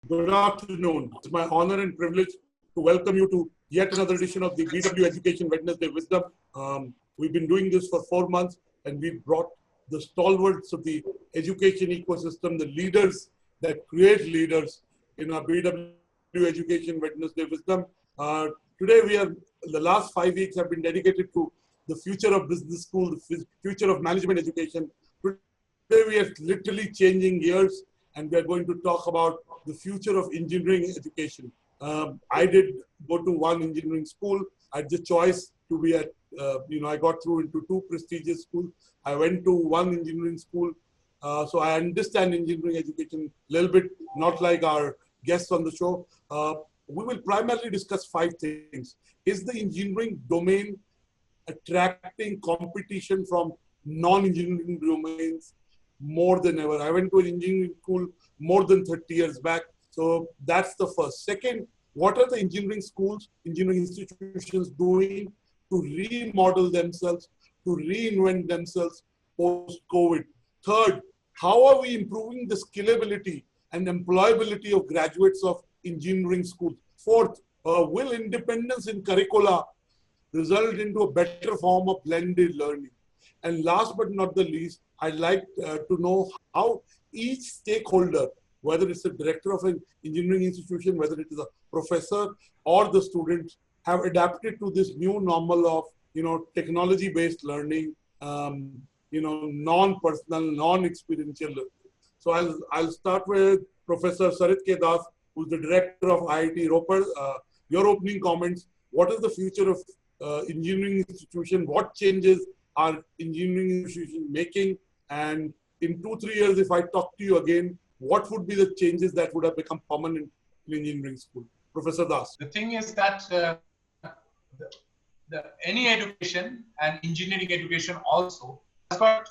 Good afternoon. It's my honor and privilege to welcome you to yet another edition of the BW Education Wednesday Wisdom. We've been doing this for 4 months, and we've brought the stalwarts of the education ecosystem, the leaders that create leaders in our BW Education Wednesday Wisdom. Today, the last 5 weeks have been dedicated to the future of business school, the future of management education. Today, we are literally changing gears, and we are going to talk about the future of engineering education. I did go to one engineering school. I had the choice to be at, I got through into 2 prestigious schools. I went to one engineering school. So I understand engineering education a little bit, not like our guests on the show. We will primarily discuss 5 things. Is the engineering domain attracting competition from non-engineering domains more than ever? I went to an engineering school more than 30 years back. So that's the first. Second, what are the engineering schools, engineering institutions doing to remodel themselves, to reinvent themselves post-COVID? Third, how are we improving the scalability and employability of graduates of engineering schools? Fourth, will independence in curricula result into a better form of blended learning? And last but not the least, I'd like to know how each stakeholder, whether it's the director of an engineering institution, whether it is a professor or the students, have adapted to this new normal of, technology-based learning, non-personal, non-experiential learning. So I'll start with Professor Sarit K. Das, who's the director of IIT Ropar. Your opening comments. What is the future of engineering institution? What changes are engineering institution making? And in 2-3 years, if I talk to you again, what would be the changes that would have become permanent in engineering school? Professor Das. The thing is that any education, and engineering education also, has got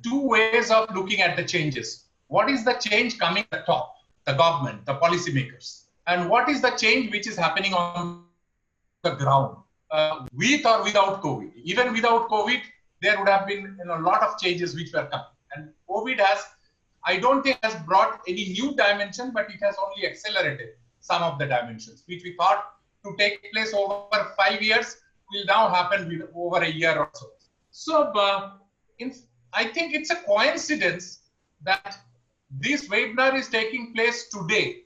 2 ways of looking at the changes. What is the change coming at the top? The government, the policymakers. And what is the change which is happening on the ground, with or without COVID? Even without COVID, there would have been a lot of changes which were coming. And COVID I don't think has brought any new dimension, but it has only accelerated some of the dimensions, which we thought to take place over 5 years will now happen with over a year or so. So I think it's a coincidence that this webinar is taking place today,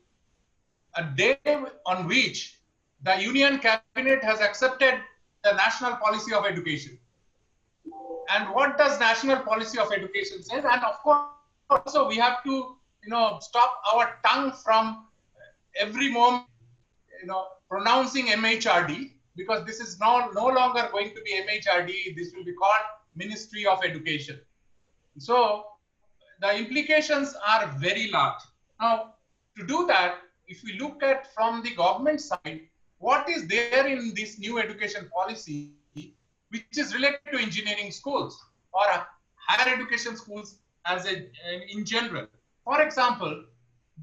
a day on which the Union Cabinet has accepted the National Policy of Education. And what does National Policy of Education say? And of course, also we have to, stop our tongue from every moment, pronouncing MHRD, because this is no longer going to be MHRD. This will be called Ministry of Education. So the implications are very large. Now, to do that, if we look at from the government side, what is there in this new education policy, which is related to engineering schools or higher education schools in general? For example,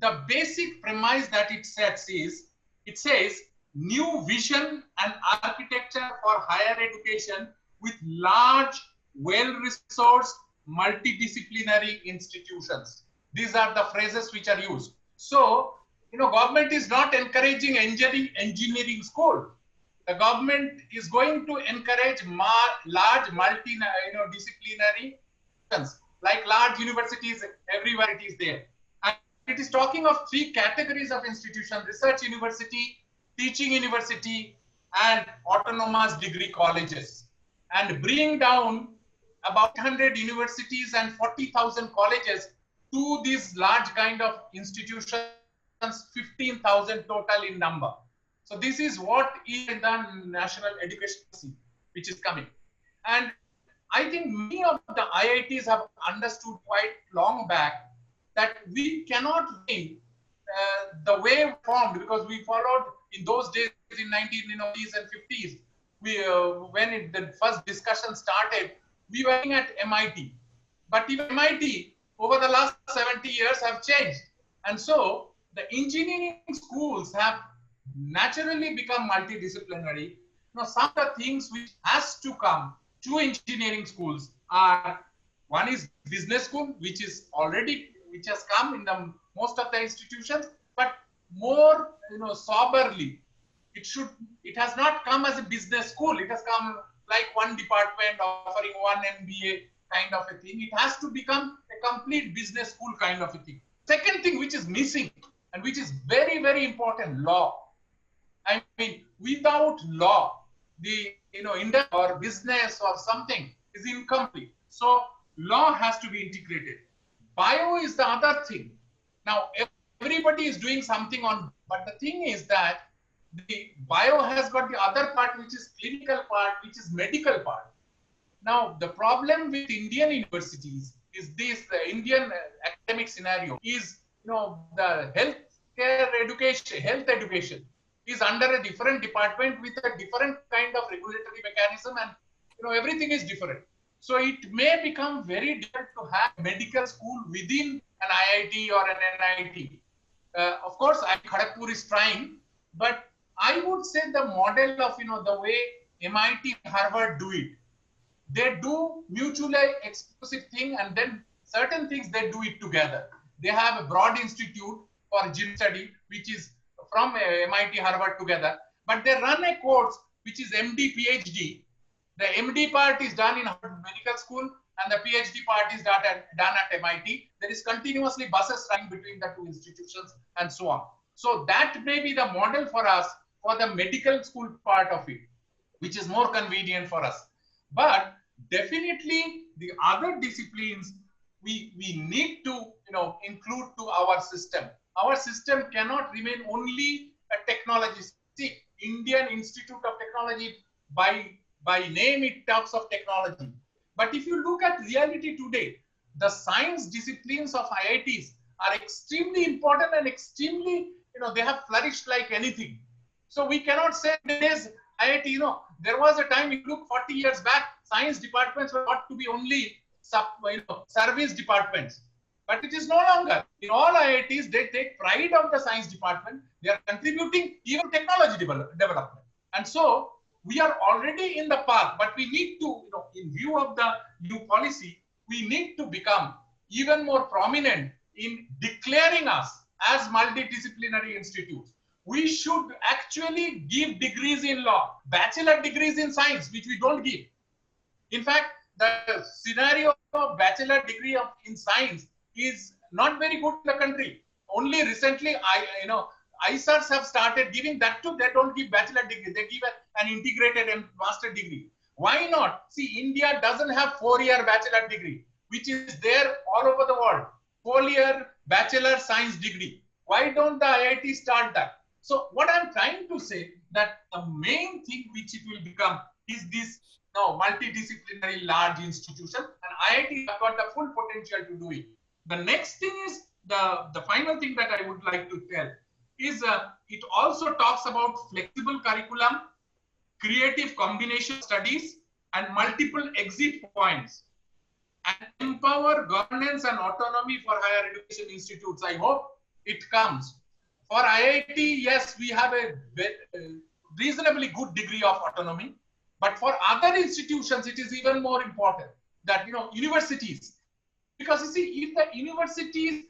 the basic premise that it sets is, it says new vision and architecture for higher education with large, well-resourced, multidisciplinary institutions. These are the phrases which are used. So, government is not encouraging engineering school. The government is going to encourage large multidisciplinary institutions, like large universities everywhere it is there. And it is talking of 3 categories of institutions: research university, teaching university, and autonomous degree colleges. And bringing down about 100 universities and 40,000 colleges to these large kind of institutions, 15,000 total in number. So this is what is in the national education policy, which is coming. And I think many of the IITs have understood quite long back that we cannot win the way formed, because we followed in those days in 1940s and 50s. When the first discussion started, we were looking at MIT. But even MIT, over the last 70 years, have changed. And so the engineering schools have naturally become multidisciplinary. Now, some of the things which has to come to engineering schools are, one is business school, which has come in most of the institutions, but more, soberly. It has not come as a business school. It has come like one department offering one MBA kind of a thing. It has to become a complete business school kind of a thing. Second thing which is missing and which is very, very important, law. I mean, without law, the industry or business or something is incomplete. So law has to be integrated. Bio is the other thing. Now everybody is doing something on, but the thing is that the bio has got the other part, which is clinical part, which is medical part. Now the problem with Indian universities is this: the Indian academic scenario is, the health education is under a different department with a different kind of regulatory mechanism, and everything is different. So it may become very difficult to have medical school within an IIT or an NIT. Of course, Kharagpur is trying, but I would say the model of the way MIT, Harvard do it. They do mutually exclusive thing, and then certain things they do it together. They have a broad institute for gene study, which is from MIT, Harvard together, but they run a course which is MD, PhD. The MD part is done in Harvard Medical School, and the PhD part is done at MIT. There is continuously buses running between the two institutions and so on. So that may be the model for us for the medical school part of it, which is more convenient for us. But definitely the other disciplines we need to include to our system. Our system cannot remain only a technology. See, Indian Institute of Technology, by name it talks of technology. But if you look at reality today, the science disciplines of IITs are extremely important and extremely, they have flourished like anything. So we cannot say this IIT, there was a time, if you look 40 years back, science departments were thought to be only service departments. But it is no longer. In all IITs, they take pride of the science department. They are contributing even technology development. And so we are already in the path, but we need to, in view of the new policy, we need to become even more prominent in declaring us as multidisciplinary institutes. We should actually give degrees in law, bachelor degrees in science, which we don't give. In fact, the scenario of bachelor degree in science is not very good in the country. Only recently, ISARs have started giving that too. They don't give bachelor degree. They give an integrated master degree. Why not? See, India doesn't have 4-year bachelor degree, which is there all over the world. 4-year bachelor science degree. Why don't the IIT start that? So what I'm trying to say, that the main thing which it will become is this multidisciplinary large institution, and IIT have got the full potential to do it. The next thing is the final thing that I would like to tell is it also talks about flexible curriculum, creative combination studies, and multiple exit points, and empower governance and autonomy for higher education institutes. I hope it comes. For IIT, yes, we have a reasonably good degree of autonomy, but for other institutions, it is even more important that, universities, because you see, if the universities,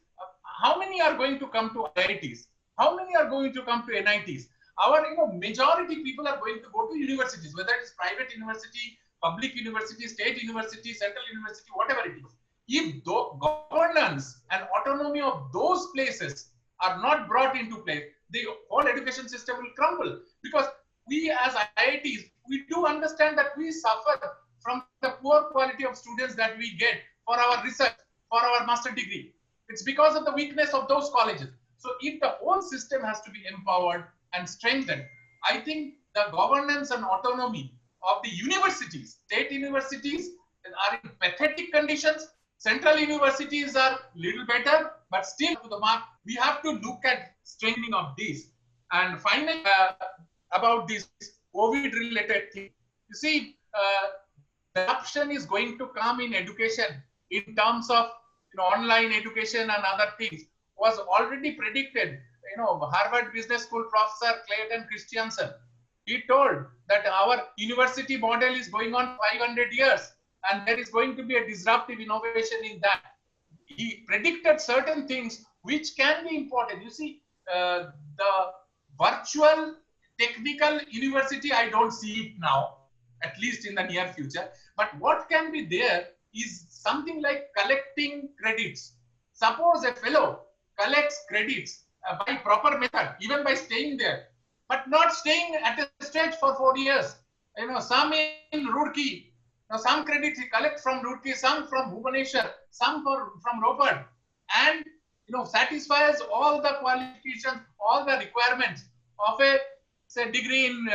how many are going to come to IITs? How many are going to come to NITs? Our, majority people are going to go to universities, whether it's private university, public university, state university, central university, whatever it is. If the governance and autonomy of those places are not brought into play, the whole education system will crumble. Because we as IITs, we do understand that we suffer from the poor quality of students that we get for our research, for our master degree. It's because of the weakness of those colleges. So if the whole system has to be empowered and strengthened, I think the governance and autonomy of the universities, state universities are in pathetic conditions. Central universities are little better, but still to the mark. We have to look at strengthening of these. And finally, about this COVID-related thing, you see, the option is going to come in education in terms of online education and other things was already predicted. Harvard Business School professor Clayton Christensen, he told that our university model is going on 500 years and there is going to be a disruptive innovation in that. He predicted certain things which can be important. You see, the virtual technical university, I don't see it now, at least in the near future. But what can be there is something like collecting credits. Suppose a fellow collects credits by proper method, even by staying there, but not staying at a stage for 4 years. Some in Roorkee, some credits he collects from Roorkee, some from Bhubaneswar, some from Ropar, and satisfies all the qualifications, all the requirements of a degree in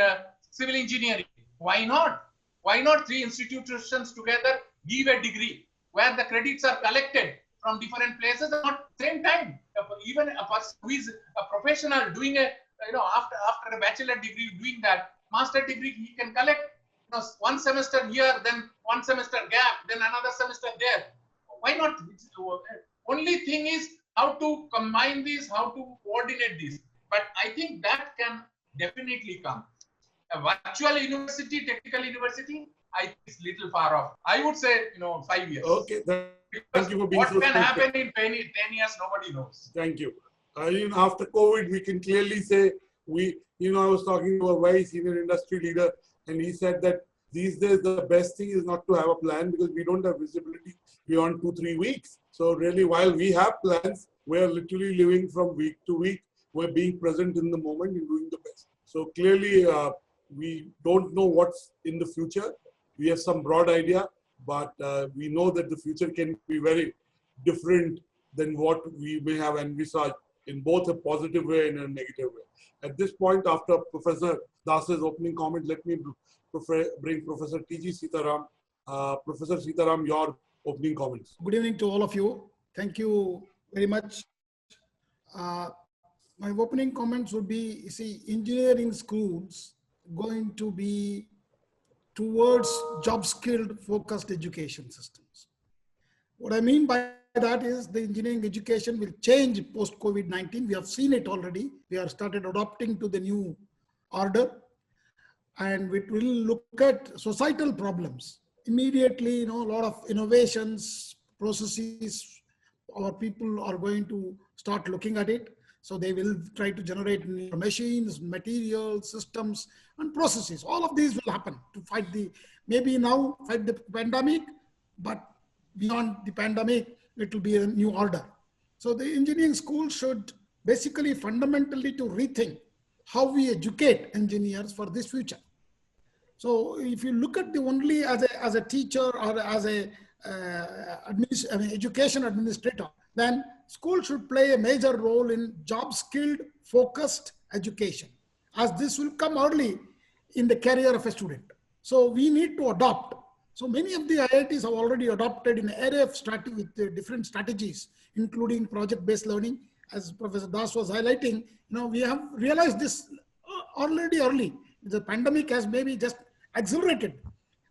civil engineering. Why not? Why not 3 institutions together give a degree where the credits are collected from different places at the same time? Even a person who is a professional doing a after a bachelor degree doing that master degree, he can collect 1 semester here, then 1 semester gap, then another semester there. Why not? Only thing is how to combine these, how to coordinate these. But I think that can definitely come. A virtual university, technical university, I think it's little far off. I would say 5 years. Okay, thank you for being what so can specific. happen in 10 years, nobody knows. Thank you. After COVID, we can clearly say I was talking to a very senior industry leader, and he said that these days the best thing is not to have a plan because we don't have visibility beyond 2-3 weeks. So really, while we have plans, we're literally living from week to week. We're being present in the moment and doing the best. So clearly, we don't know what's in the future. We have some broad idea, but we know that the future can be very different than what we may have envisaged in both a positive way and a negative way. At this point, after Professor Das's opening comment, let me bring Professor T.G. Sitaram. Professor Sitaram, your opening comments. Good evening to all of you. Thank you very much. My opening comments would be, engineering schools going to be towards job-skilled focused education systems. What I mean by that is the engineering education will change post-COVID-19. We have seen it already. We have started adopting to the new order, and it will look at societal problems. Immediately, a lot of innovations, processes, our people are going to start looking at it. So they will try to generate machines, materials, systems, and processes. All of these will happen to fight maybe now fight the pandemic, but beyond the pandemic, it will be a new order. So the engineering school should basically fundamentally to rethink how we educate engineers for this future. So if you look at the only as a teacher or as a education administrator, then school should play a major role in job-skilled focused education, as this will come early in the career of a student. So we need to adopt. So many of the IITs have already adopted an array of with different strategies, including project-based learning. As Professor Das was highlighting, we have realized this already early. The pandemic has maybe just accelerated,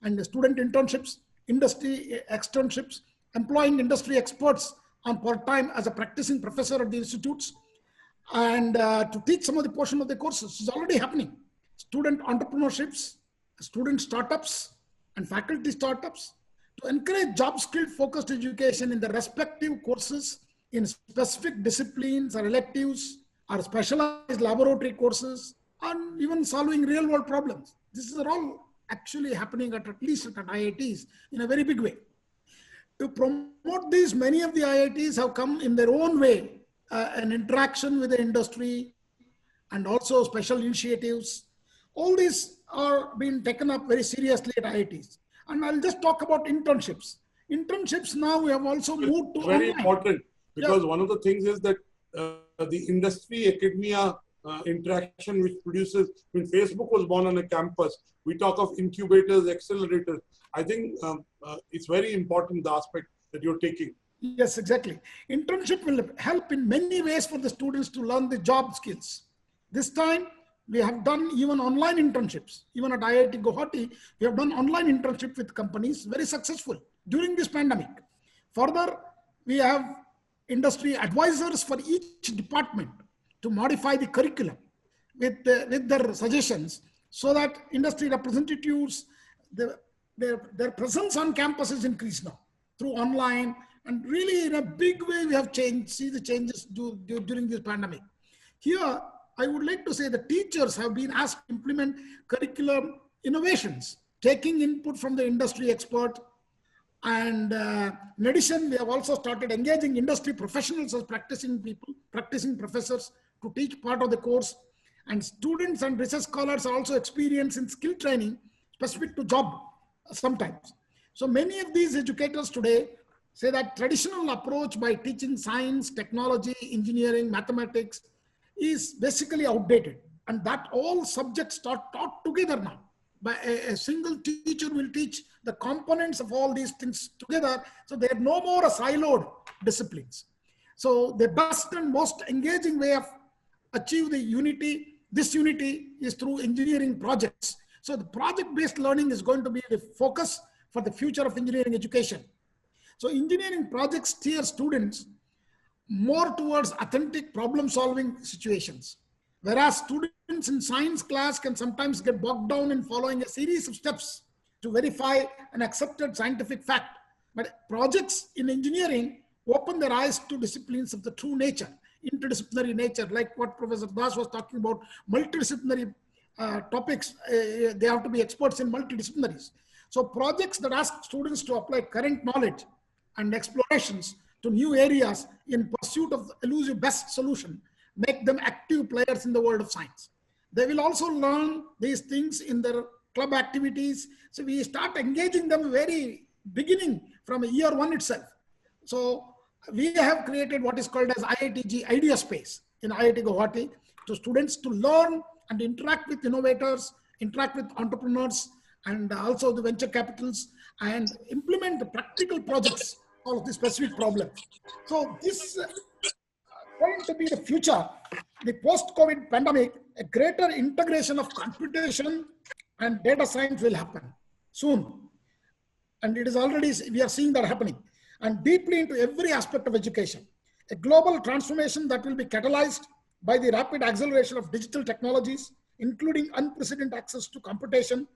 and the student internships, industry externships, employing industry experts on part-time as a practicing professor at the institutes, and to teach some of the portion of the courses is already happening. Student entrepreneurships, student startups, and faculty startups to encourage job-skilled focused education in the respective courses in specific disciplines or electives or specialized laboratory courses, and even solving real-world problems. This is all actually happening at least at IITs in a very big way. To promote this, many of the IITs have come in their own way, an interaction with the industry and also special initiatives. All these are being taken up very seriously at IITs. And I'll just talk about internships. Internships now we have also moved to very online. Important, because one of the things is that the industry academia interaction which produces, when Facebook was born on a campus, we talk of incubators, accelerators. I think it's very important, the aspect that you're taking. Yes, exactly. Internship will help in many ways for the students to learn the job skills. This time, we have done even online internships. Even at IIT Guwahati, we have done online internship with companies, very successful during this pandemic. Further, we have industry advisors for each department to modify the curriculum with their suggestions, so that industry representatives, their presence on campus is increased now through online, and really in a big way we have changed, see the changes during this pandemic. Here, I would like to say the teachers have been asked to implement curriculum innovations, taking input from the industry expert. And in addition, we have also started engaging industry professionals as practicing people, practicing professors to teach part of the course. And students and research scholars are also experienced in skill training specific to job sometimes. So many of these educators today say that traditional approach by teaching science, technology, engineering, mathematics is basically outdated, and that all subjects are taught together now. By a single teacher will teach the components of all these things together. So they are no more a siloed disciplines. So the best and most engaging way of achieve the unity, this unity is through engineering projects. So the project-based learning is going to be the focus for the future of engineering education. So engineering projects steer students more towards authentic problem-solving situations. Whereas students in science class can sometimes get bogged down in following a series of steps to verify an accepted scientific fact. But projects in engineering open their eyes to disciplines of the true nature, interdisciplinary nature, like what Professor Das was talking about, multidisciplinary topics. They have to be experts in multidisciplinaries. So projects that ask students to apply current knowledge and explorations to new areas in pursuit of the elusive best solution make them active players in the world of science. They will also learn these things in their club activities. So we start engaging them very beginning from year one itself. So we have created what is called as IITG Idea Space in IIT Guwahati to students to learn and interact with innovators, interact with entrepreneurs, and also the venture capitals, and implement the practical projects of the specific problems. So this going to be the future, the post-COVID pandemic. A greater integration of computation and data science will happen soon. And it is already, we are seeing that happening, and deeply into every aspect of education. A global transformation that will be catalyzed by the rapid acceleration of digital technologies, including unprecedented access to computation,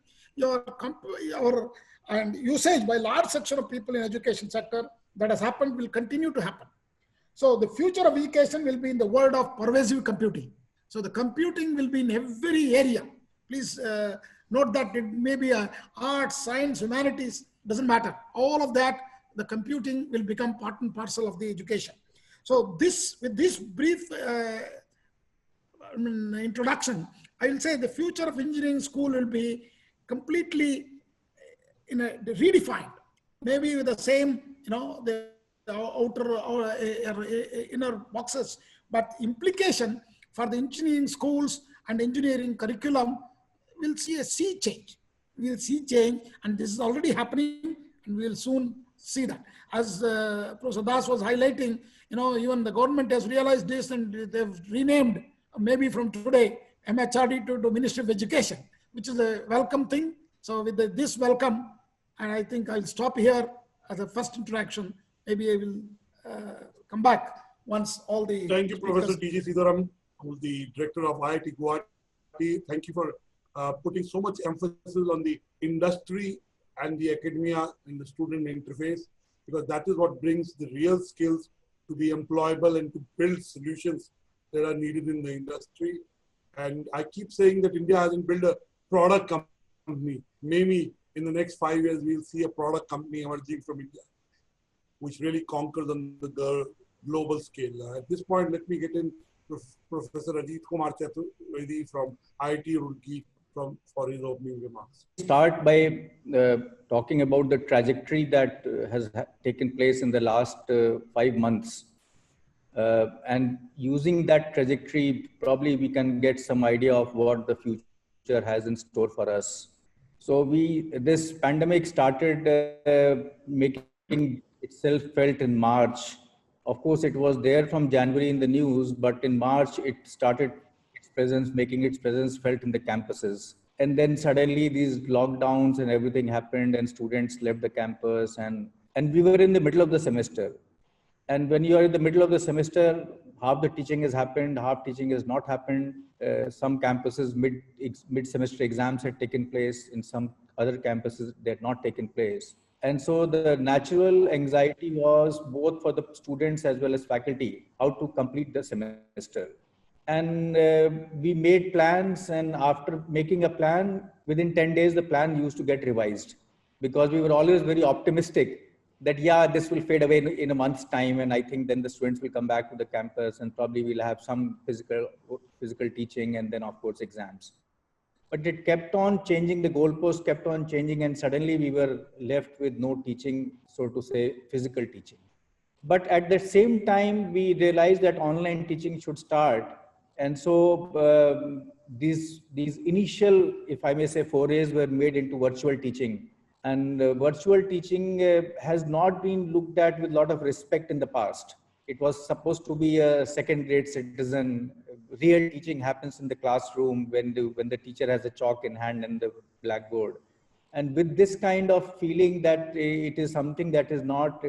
and usage by large section of people in education sector that has happened will continue to happen. So the future of education will be in the world of pervasive computing. So the computing will be in every area. Please note that it may be art, science, humanities, doesn't matter. All of that, the computing will become part and parcel of the education. So with this brief introduction, I will say the future of engineering school will be completely redefined. Maybe with the same, the outer or inner boxes, but implication for the engineering schools and engineering curriculum will see a sea change. We'll see change, and this is already happening, and we'll soon see that. As Professor Das was highlighting, even the government has realized this, and they've renamed maybe from today MHRD to Ministry of Education, which is a welcome thing. So with this welcome, and I think I'll stop here as a first interaction. Maybe I will come back once all the... Thank you, Professor T.G. Sridharam, who's the director of IIT Guwahati. Thank you for putting so much emphasis on the industry and the academia and the student interface, because that is what brings the real skills to be employable and to build solutions that are needed in the industry. And I keep saying that India hasn't built a product company. Maybe in the next 5 years, we'll see a product company emerging from India, which really conquers on the global scale. At this point, let me get in Professor Ajit Kumar Chaturvedi from IIT Roorkee for his opening remarks. Start by talking about the trajectory that has taken place in the last 5 months. And using that trajectory, probably we can get some idea of what the future has in store for us. So this pandemic started making itself felt in March. Of course, it was there from January in the news, but in March, it started making its presence felt in the campuses. And then suddenly these lockdowns and everything happened, and students left the campus, and we were in the middle of the semester. And when you are in the middle of the semester, half the teaching has happened, half teaching has not happened. Some campuses mid-semester exams had taken place. In some other campuses, they had not taken place. And so the natural anxiety was both for the students as well as faculty, how to complete the semester. And we made plans, and after making a plan, within 10 days, the plan used to get revised, because we were always very optimistic that, yeah, this will fade away in a month's time. And I think then the students will come back to the campus and probably we'll have some physical teaching and then of course exams. But it kept on changing, the goalpost kept on changing, and suddenly we were left with no teaching, so to say, physical teaching. But at the same time, we realized that online teaching should start. And so these initial, if I may say, forays were made into virtual teaching. And virtual teaching has not been looked at with a lot of respect in the past. It was supposed to be a second-grade citizen. Real teaching happens in the classroom when the teacher has a chalk in hand and the blackboard. And with this kind of feeling that it is something that is not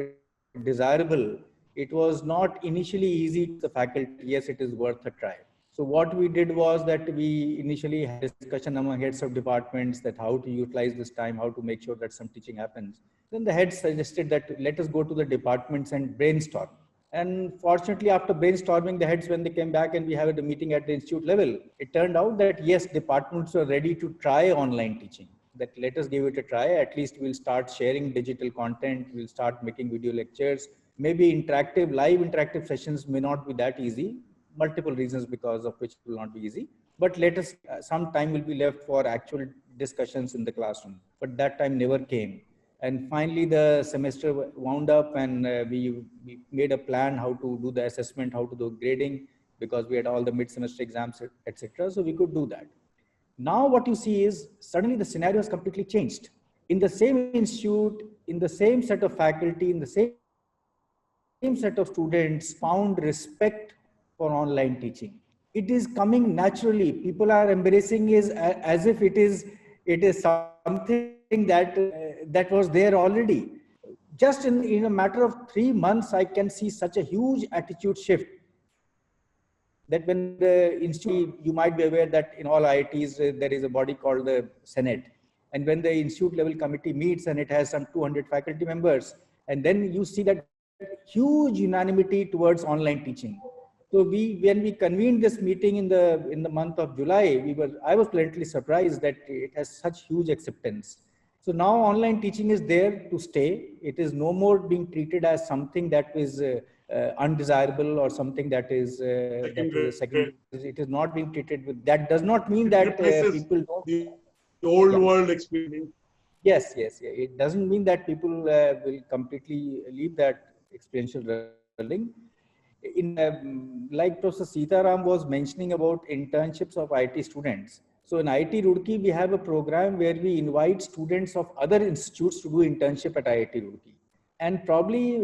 desirable, it was not initially easy to the faculty. Yes, it is worth a try. So what we did was that we initially had a discussion among heads of departments that how to utilize this time, how to make sure that some teaching happens. Then the heads suggested that let us go to the departments and brainstorm. And fortunately, after brainstorming, the heads, when they came back and we had a meeting at the institute level, it turned out that yes, departments were ready to try online teaching. That let us give it a try. At least we'll start sharing digital content. We'll start making video lectures. Maybe live interactive sessions may not be that easy. Multiple reasons because of which it will not be easy. But let us, some time will be left for actual discussions in the classroom. But that time never came. And finally, the semester wound up, and we made a plan how to do the assessment, how to do grading, because we had all the mid-semester exams, etc. So we could do that. Now what you see is suddenly the scenario has completely changed. In the same institute, in the same set of faculty, in the same set of students, found respect for online teaching. It is coming naturally. People are embracing it as if it is something that was there already. Just in a matter of 3 months, I can see such a huge attitude shift. That when the institute, you might be aware that in all IITs, there is a body called the Senate. And when the institute level committee meets and it has some 200 faculty members, and then you see that huge unanimity towards online teaching. So when we convened this meeting in the month of July, I was pleasantly surprised that it has such huge acceptance. So now online teaching is there to stay. It is no more being treated as something that is undesirable or something that is second. It is not being treated with. That does not mean that people don't. The old world experience. Yes. It doesn't mean that people will completely leave that experiential learning. Like Professor Sitaram was mentioning about internships of IT students. So in IIT Roorkee, we have a program where we invite students of other institutes to do internship at IIT Roorkee. And probably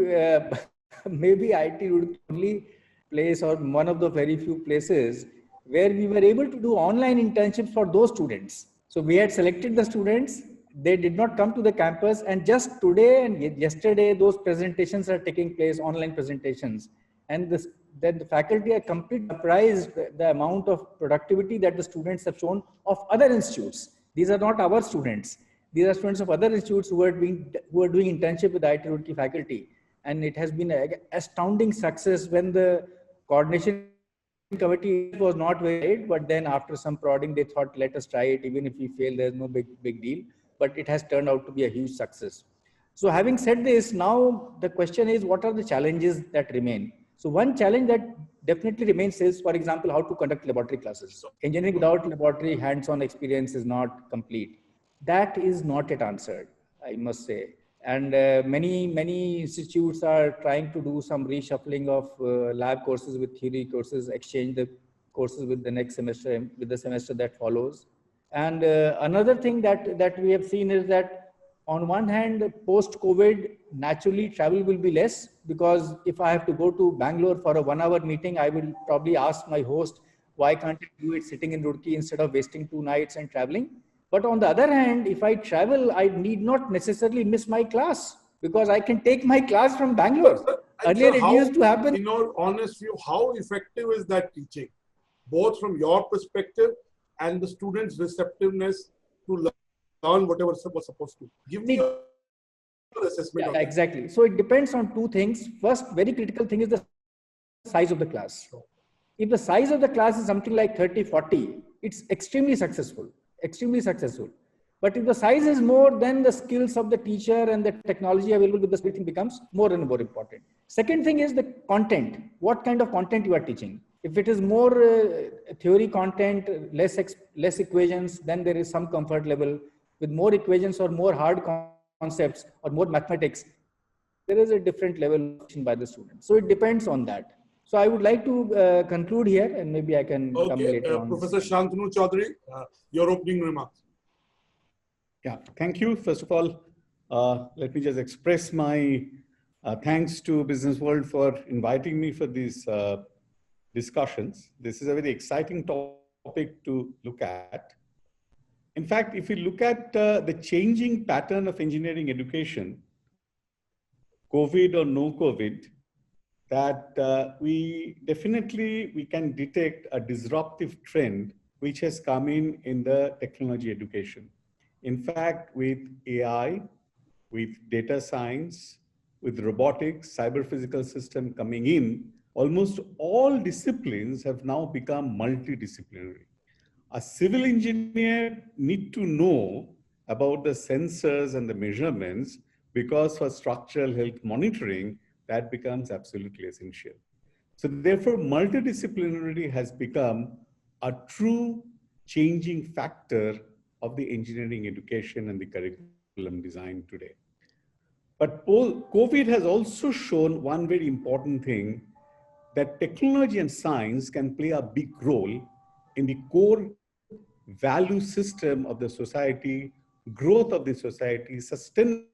maybe IIT Roorkee only place or one of the very few places where we were able to do online internships for those students. So we had selected the students. They did not come to the campus, and just today and yesterday, those presentations are taking place, online presentations. And then the faculty are completely surprised the amount of productivity that the students have shown of other institutes. These are not our students. These are students of other institutes who are doing internship with IIT Roorkee faculty. And it has been an astounding success when the coordination committee was not very late, but then after some prodding, they thought, let us try it. Even if we fail, there's no big deal. But it has turned out to be a huge success. So having said this, now the question is, what are the challenges that remain? So one challenge that definitely remains is, for example, how to conduct laboratory classes. Engineering without laboratory hands-on experience is not complete. That is not yet answered, I must say. And many institutes are trying to do some reshuffling of lab courses with theory courses, exchange the courses with the next semester, with the semester that follows. And another thing that we have seen is that on one hand, post-COVID, naturally travel will be less, because if I have to go to Bangalore for a 1-hour meeting, I will probably ask my host, why can't I do it sitting in Roorkee instead of wasting 2 nights and traveling? But on the other hand, if I travel, I need not necessarily miss my class, because I can take my class from Bangalore. Earlier it used to happen. In your honest view, how effective is that teaching, both from your perspective and the students' receptiveness to learn whatever was supposed to? Give me your assessment. Yeah, exactly. So it depends on 2 things. First, very critical thing is the size of the class. If the size of the class is something like 30, 40, it's extremely successful, extremely successful. But if the size is more, then the skills of the teacher and the technology available with the everything becomes more and more important. Second thing is the content. What kind of content you are teaching? If it is more theory content, less equations, then there is some comfort level. With more equations or more hard concepts or more mathematics, there is a different level by the student. So it depends on that. So I would like to conclude here, and maybe I can come later on. Professor Shantanu Chaudhary, your opening remarks. Yeah, thank you. First of all, let me just express my thanks to Business World for inviting me for these discussions. This is a very exciting topic to look at. In fact, if you look at the changing pattern of engineering education, COVID or no COVID, that we can detect a disruptive trend which has come in the technology education. In fact, with AI, with data science, with robotics, cyber physical system coming in, almost all disciplines have now become multidisciplinary. A civil engineer need to know about the sensors and the measurements, because for structural health monitoring, that becomes absolutely essential. So therefore, multidisciplinarity has become a true changing factor of the engineering education and the curriculum design today. But COVID has also shown one very important thing, that technology and science can play a big role in the core value system of the society, growth of the society, sustenance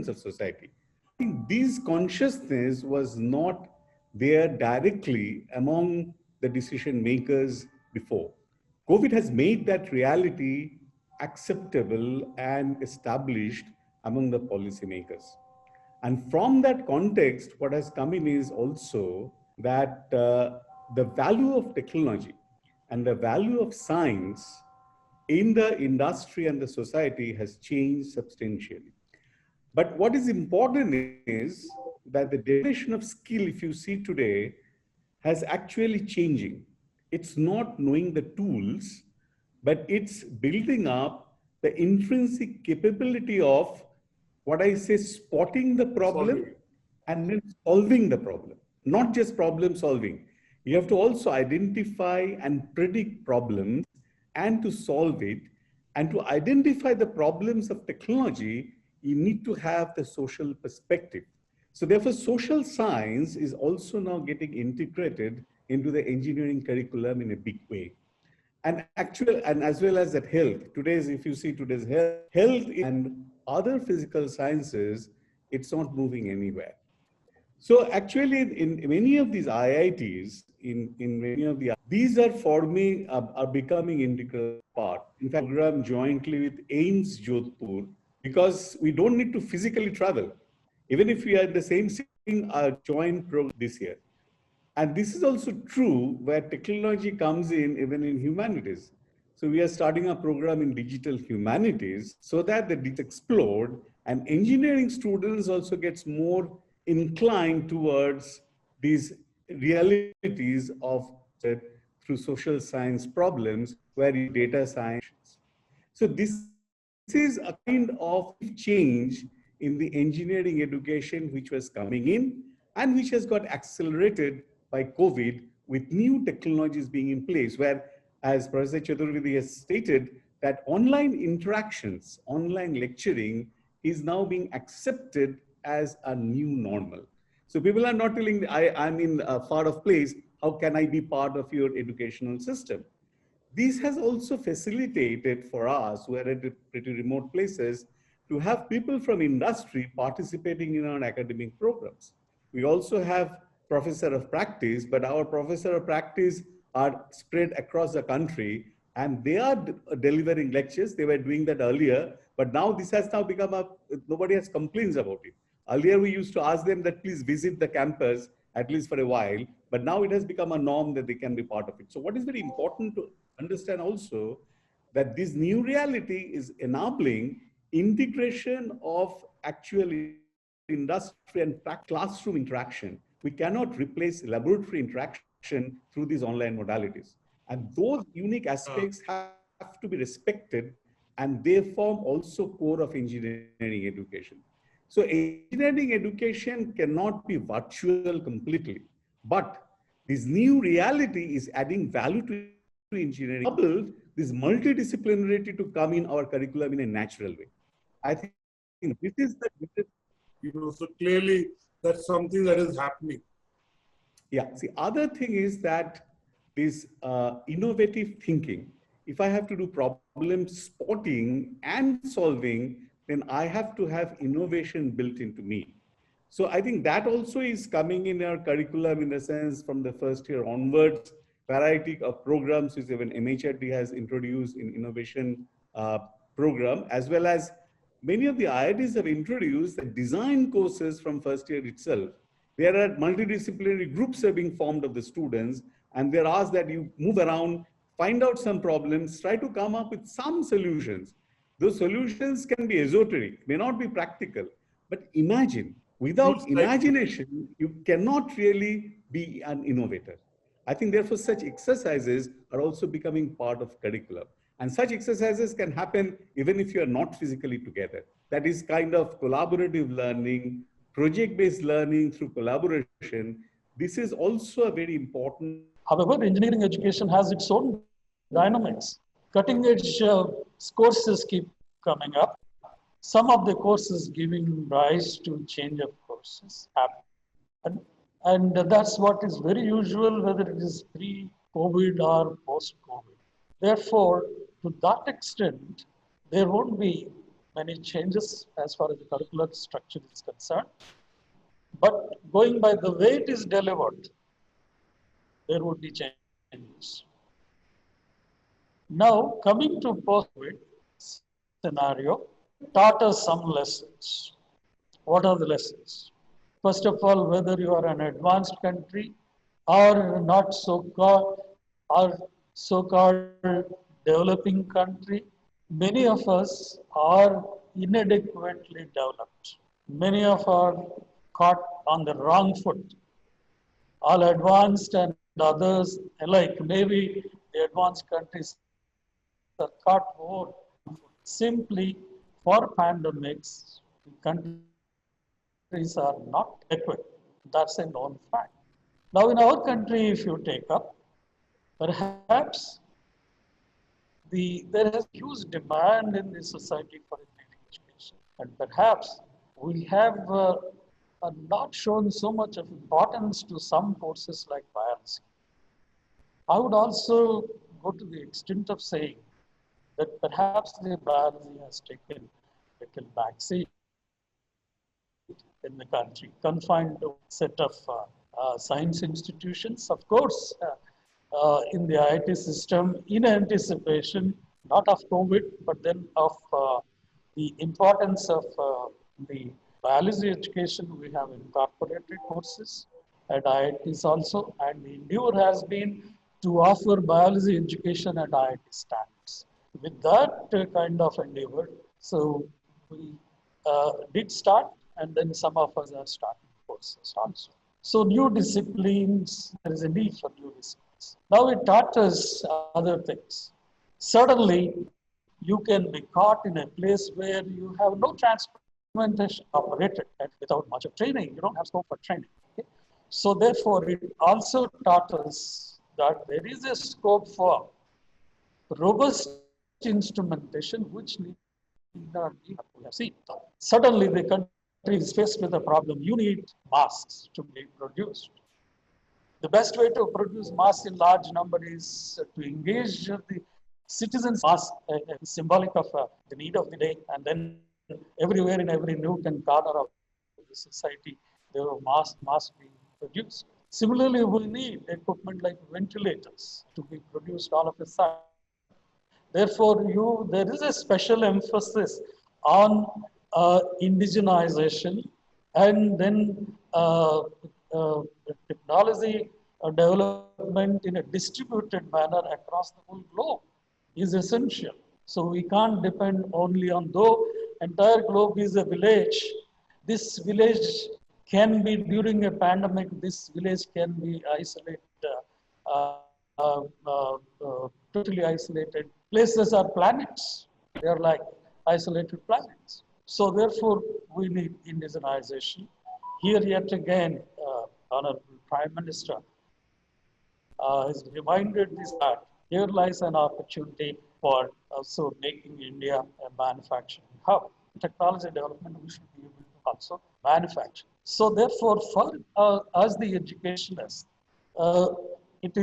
of society. I think this consciousness was not there directly among the decision makers before. COVID has made that reality acceptable and established among the policymakers. And from that context, what has come in is also that the value of technology and the value of science in the industry and the society has changed substantially. But what is important is that the definition of skill, if you see today, has actually changing. It's not knowing the tools, but it's building up the intrinsic capability of what I say, spotting the problem and then solving the problem, not just problem solving. You have to also identify and predict problems and to solve it. And to identify the problems of technology, you need to have the social perspective. So therefore, social science is also now getting integrated into the engineering curriculum in a big way. And as well as that health. If you see today's health and other physical sciences, it's not moving anywhere. So actually, in many of these IITs, these are becoming integral part. In fact, program jointly with AIIMS Jodhpur, because we don't need to physically travel. Even if we are in the same thing, our joint program this year. And this is also true where technology comes in even in humanities. So we are starting a program in digital humanities so that it's explored, and engineering students also gets more inclined towards these realities of through social science problems where data science. So this is a kind of change in the engineering education which was coming in and which has got accelerated by COVID with new technologies being in place, where, as Professor Chaturvedi has stated, that online interactions, online lecturing is now being accepted as a new normal. So people are not telling, I'm in a far off place, how can I be part of your educational system? This has also facilitated for us, who are at pretty remote places, to have people from industry participating in our academic programs. We also have professor of practice, but our professor of practice are spread across the country, and they are delivering lectures. They were doing that earlier, but now this has now become nobody has complaints about it. Earlier, we used to ask them that please visit the campus, at least for a while, but now it has become a norm that they can be part of it. So what is very important to understand also, that this new reality is enabling integration of actual industry and classroom interaction. We cannot replace laboratory interaction through these online modalities. And those unique aspects have to be respected, and they form also core of engineering education. So engineering education cannot be virtual completely, but this new reality is adding value to engineering. Build this multidisciplinarity to come in our curriculum in a natural way. I think this is the so clearly that's something that is happening. Yeah. See, other thing is that this innovative thinking. If I have to do problem spotting and solving, then I have to have innovation built into me. So I think that also is coming in our curriculum in the sense from the first year onwards, variety of programs which even MHRD has introduced in innovation program, as well as many of the IITs have introduced the design courses from first year itself. There are multidisciplinary groups are being formed of the students, and they're asked that you move around, find out some problems, try to come up with some solutions. Those solutions can be esoteric, may not be practical, but imagine. Without imagination, you cannot really be an innovator. I think therefore such exercises are also becoming part of curriculum. And such exercises can happen even if you are not physically together. That is kind of collaborative learning, project-based learning through collaboration. This is also a very important. However, engineering education has its own dynamics. Cutting-edge courses keep coming up. Some of the courses giving rise to change of courses happen. And that's what is very usual, whether it is pre-COVID or post-COVID. Therefore, to that extent, there won't be many changes as far as the curricular structure is concerned. But going by the way it is delivered, there would be changes. Now, coming to post-COVID scenario, taught us some lessons. What are the lessons? First of all, whether you are an advanced country or not so-called developing country, many of us are inadequately developed. Many of us are caught on the wrong foot. All advanced and others alike, maybe the advanced countries are caught more simply for pandemics. Countries are not equipped. That's a known fact. Now, in our country, if you take up, perhaps there has huge demand in the society for engineering education, and perhaps we have not shown so much of importance to some courses like biology. I would also go to the extent of saying that perhaps the biology has taken a little backseat in the country, confined to a set of science institutions. Of course, in the IIT system, in anticipation, not of COVID, but then of the importance of the biology education, we have incorporated courses at IITs also, and the endeavor has been to offer biology education at IIT standards. With that kind of endeavor, so we did start, and then some of us are starting courses also. So new disciplines, there is a need for new disciplines. Now it taught us other things. Suddenly, you can be caught in a place where you have no transplantation operated without much of training. You don't have scope for training. Okay? So therefore, it also taught us that there is a scope for robust instrumentation, which need not be, we have seen. Suddenly, the country is faced with a problem. You need masks to be produced. The best way to produce masks in large number is to engage the citizens. Mask is symbolic of the need of the day, and then everywhere in every nook and corner of the society, there are masks being produced. Similarly, we need equipment like ventilators to be produced all of a sudden. Therefore, there is a special emphasis on indigenization, and then technology development in a distributed manner across the whole globe is essential. So we can't depend only on, though entire globe is a village, this village can be, during a pandemic, this village can be isolated totally isolated places are planets. They are like isolated planets. So therefore, we need indigenization. Here yet again, Honorable Prime Minister has reminded us that here lies an opportunity for also making India a manufacturing hub. Technology development, we should be able to also manufacture. So therefore, for us the educationists, uh, it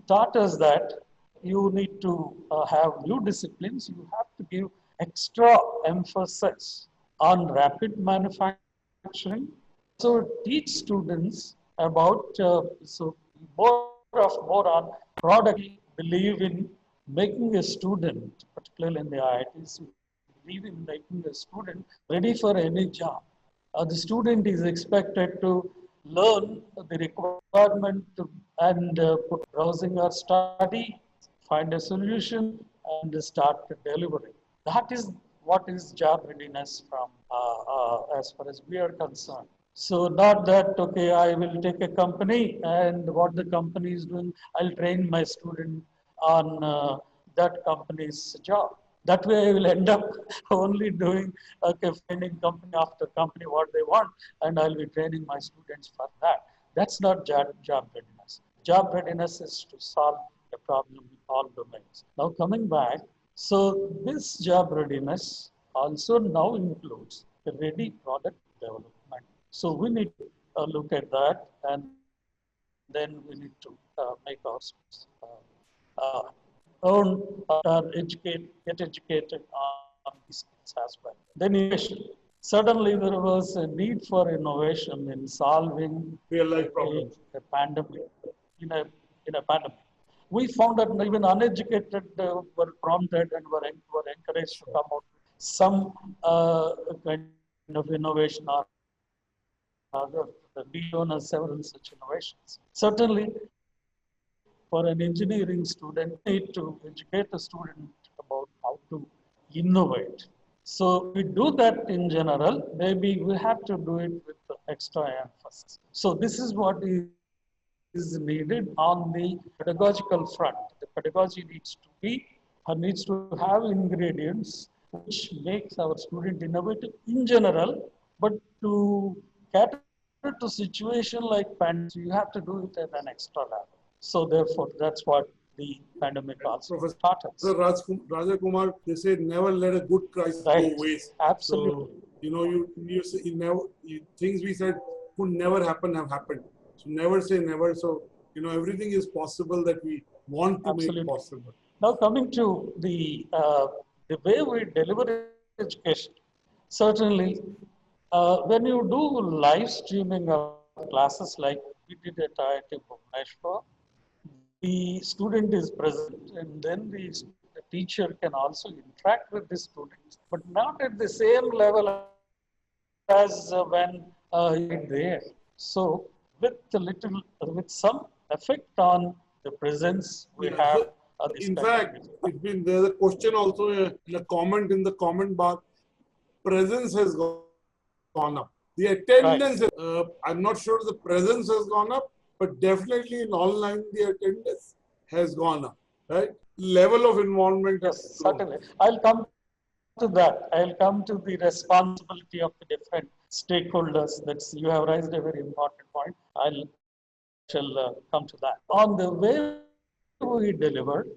taught us that you need to have new disciplines. You have to give extra emphasis on rapid manufacturing. So teach students about so more on product. Believe in making a student, particularly in the IITs, believe in making a student ready for any job. The student is expected to learn the requirement and put browsing or study, find a solution, and start delivering. That is what is job readiness from as far as we are concerned. So not that, okay, I will take a company and what the company is doing, I'll train my student on that company's job. That way I will end up only doing, okay, finding company after company what they want, and I'll be training my students for that. That's not job readiness. Job readiness is to solve a problem in all domains. Now coming back, so this job readiness also now includes the ready product development. So we need to look at that, and then we need to make our earn or get educated on these skills as well. Then innovation. Suddenly there was a need for innovation in solving Real life problems. a pandemic in a pandemic. We found that even uneducated were prompted and were encouraged to come out with some kind of innovation or other. We own several such innovations. Certainly, for an engineering student, need to educate a student about how to innovate. So we do that in general. Maybe we have to do it with extra emphasis. So this is what is needed on the pedagogical front. The pedagogy needs to have ingredients which makes our student innovative in general, but to cater to situation like pandemic, you have to do it at an extra level. So therefore, that's what the pandemic also taught us. Professor Raja Kumar, they say never let a good crisis go waste. Absolutely. So, you say things we said could never happen have happened. So never say never. So, everything is possible that we want to make possible. Now coming to the way we deliver education, certainly when you do live streaming of classes like we did at IIT Bhubaneswar, the student is present and then the teacher can also interact with the students, but not at the same level as when you're there. So with some effect on the presence we have. In fact, there's a question also in a comment in the comment bar. Presence has gone up. The attendance, I'm not sure the presence has gone up, but definitely in online, the attendance has gone up, right? Level of involvement. Yes, certainly. I'll come to that. I'll come to the responsibility of the different stakeholders. You have raised a very important point. I shall come to that. On the way we deliver,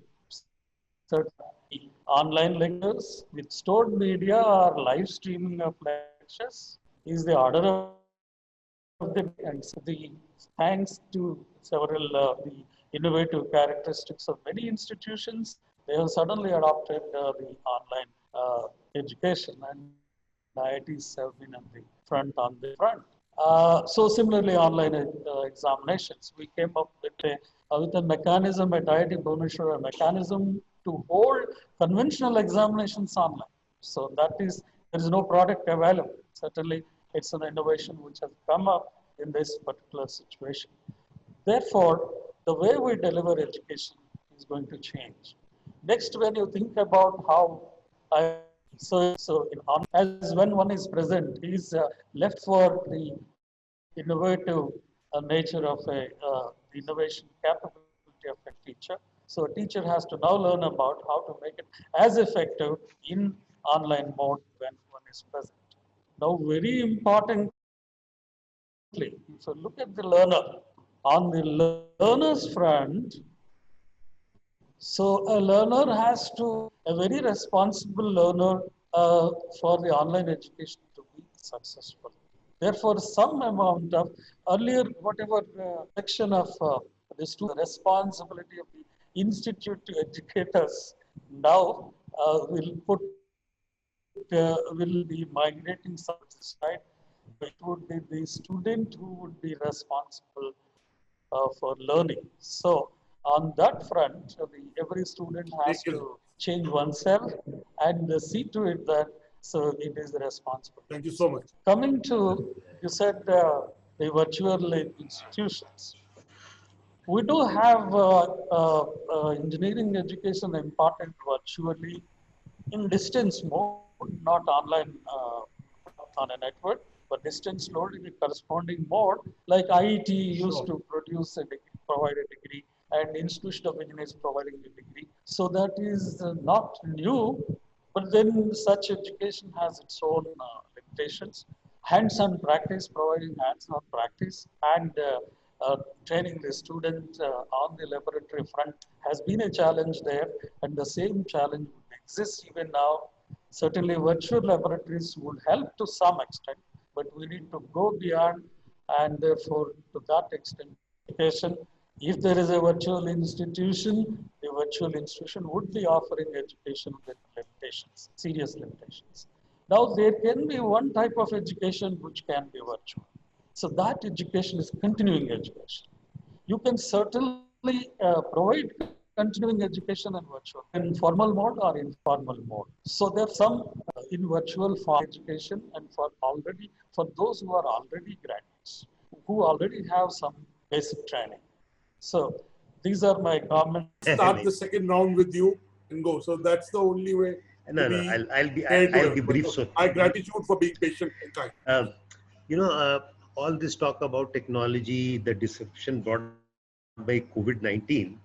certainly online lectures with stored media or live streaming of lectures is the order of the day. And so thanks to several the innovative characteristics of many institutions, they have suddenly adopted the online education, and IITs have been on the front. So similarly, online examinations, we came up with a mechanism at IIT Bhubaneswar, a mechanism to hold conventional examinations online. So there is no product available. Certainly, it's an innovation which has come up in this particular situation. Therefore, the way we deliver education is going to change. Next, when you think about how as when one is present, he is left for the innovative nature of innovation capability teacher. So a teacher has to now learn about how to make it as effective in online mode when one is present. Now, very importantly, if you look at the learner, on the learner's front, so a learner has to, a very responsible learner for the online education to be successful. Therefore, some amount of earlier, whatever section of the student responsibility of the institute to educate us now will be migrating side. It would be the student who would be responsible for learning. So on that front, every student has to change oneself and see to it that so it is responsible. Thank you so much. Coming to, you said the virtual institutions. We do have engineering education imparted virtually in distance mode, not online on a network, but distance mode in a corresponding mode, like IET used to produce a degree, provide a degree, and Institution of Engineers providing a degree. So that is not new, but then such education has its own limitations. Hands-on practice, providing hands-on practice, and training the student on the laboratory front has been a challenge there, and the same challenge exists even now. Certainly, virtual laboratories would help to some extent, but we need to go beyond, and therefore, to that extent, education. If there is a virtual institution, the virtual institution would be offering education with limitations, serious limitations. Now, there can be one type of education which can be virtual. So that education is continuing education. You can certainly provide continuing education in virtual, in formal mode or informal mode. So there's some in virtual form education, and for those who are already graduates, who already have some basic training. So these are my comments. Start the second round with you and go. So that's the only way. No, I'll be brief. So my gratitude for being patient and kind. All this talk about technology, the disruption brought by COVID-19,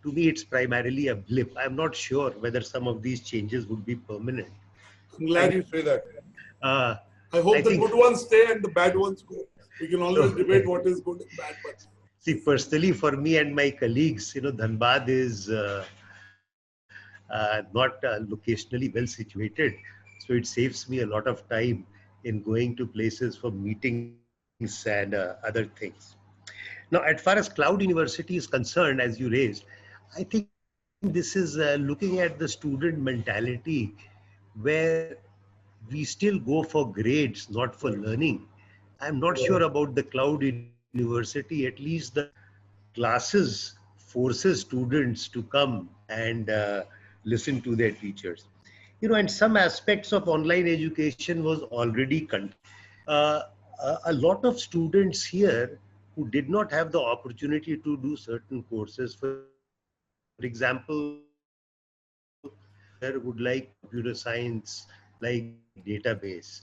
to me, it's primarily a blip. I'm not sure whether some of these changes would be permanent. I'm glad you say that. I hope the good ones stay and the bad ones go. We can always debate what is good and bad. But see, personally, for me and my colleagues, Dhanbad is not locationally well situated. So it saves me a lot of time in going to places for meetings and other things. Now, as far as cloud university is concerned, as you raised, I think this is looking at the student mentality where we still go for grades, not for learning. I'm not sure about the cloud university. At least the classes forces students to come and listen to their teachers. And some aspects of online education was already a lot of students here who did not have the opportunity to do certain courses. For example, would like computer science, like database,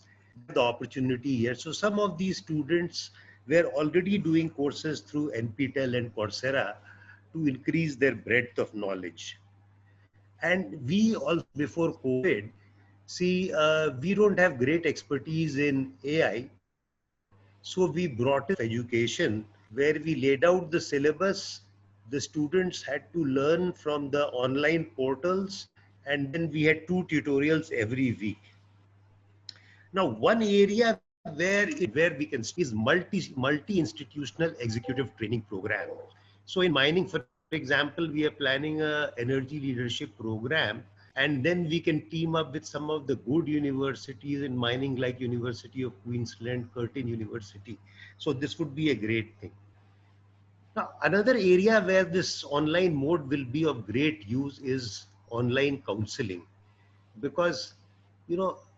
the opportunity here. So some of these students were already doing courses through NPTEL and Coursera to increase their breadth of knowledge. And we also, before COVID, we don't have great expertise in AI. So we brought in education where we laid out the syllabus. The students had to learn from the online portals, and then we had 2 tutorials every week. Now, one area where we can see is multi-institutional executive training program. So in mining, for example, we are planning an energy leadership program, and then we can team up with some of the good universities in mining, like University of Queensland, Curtin University. So this would be a great thing. Now, another area where this online mode will be of great use is online counseling, because,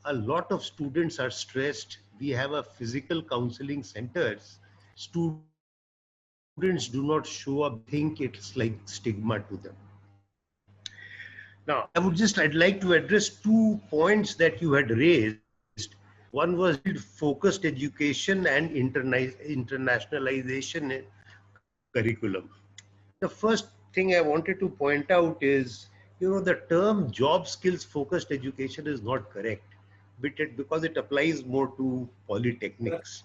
a lot of students are stressed. We have a physical counseling centers. Students do not show up, think it's like stigma to them. Now, I'd like to address 2 points that you had raised. One was focused education and internationalization curriculum. The first thing I wanted to point out is, the term job skills focused education is not correct, because it applies more to polytechnics.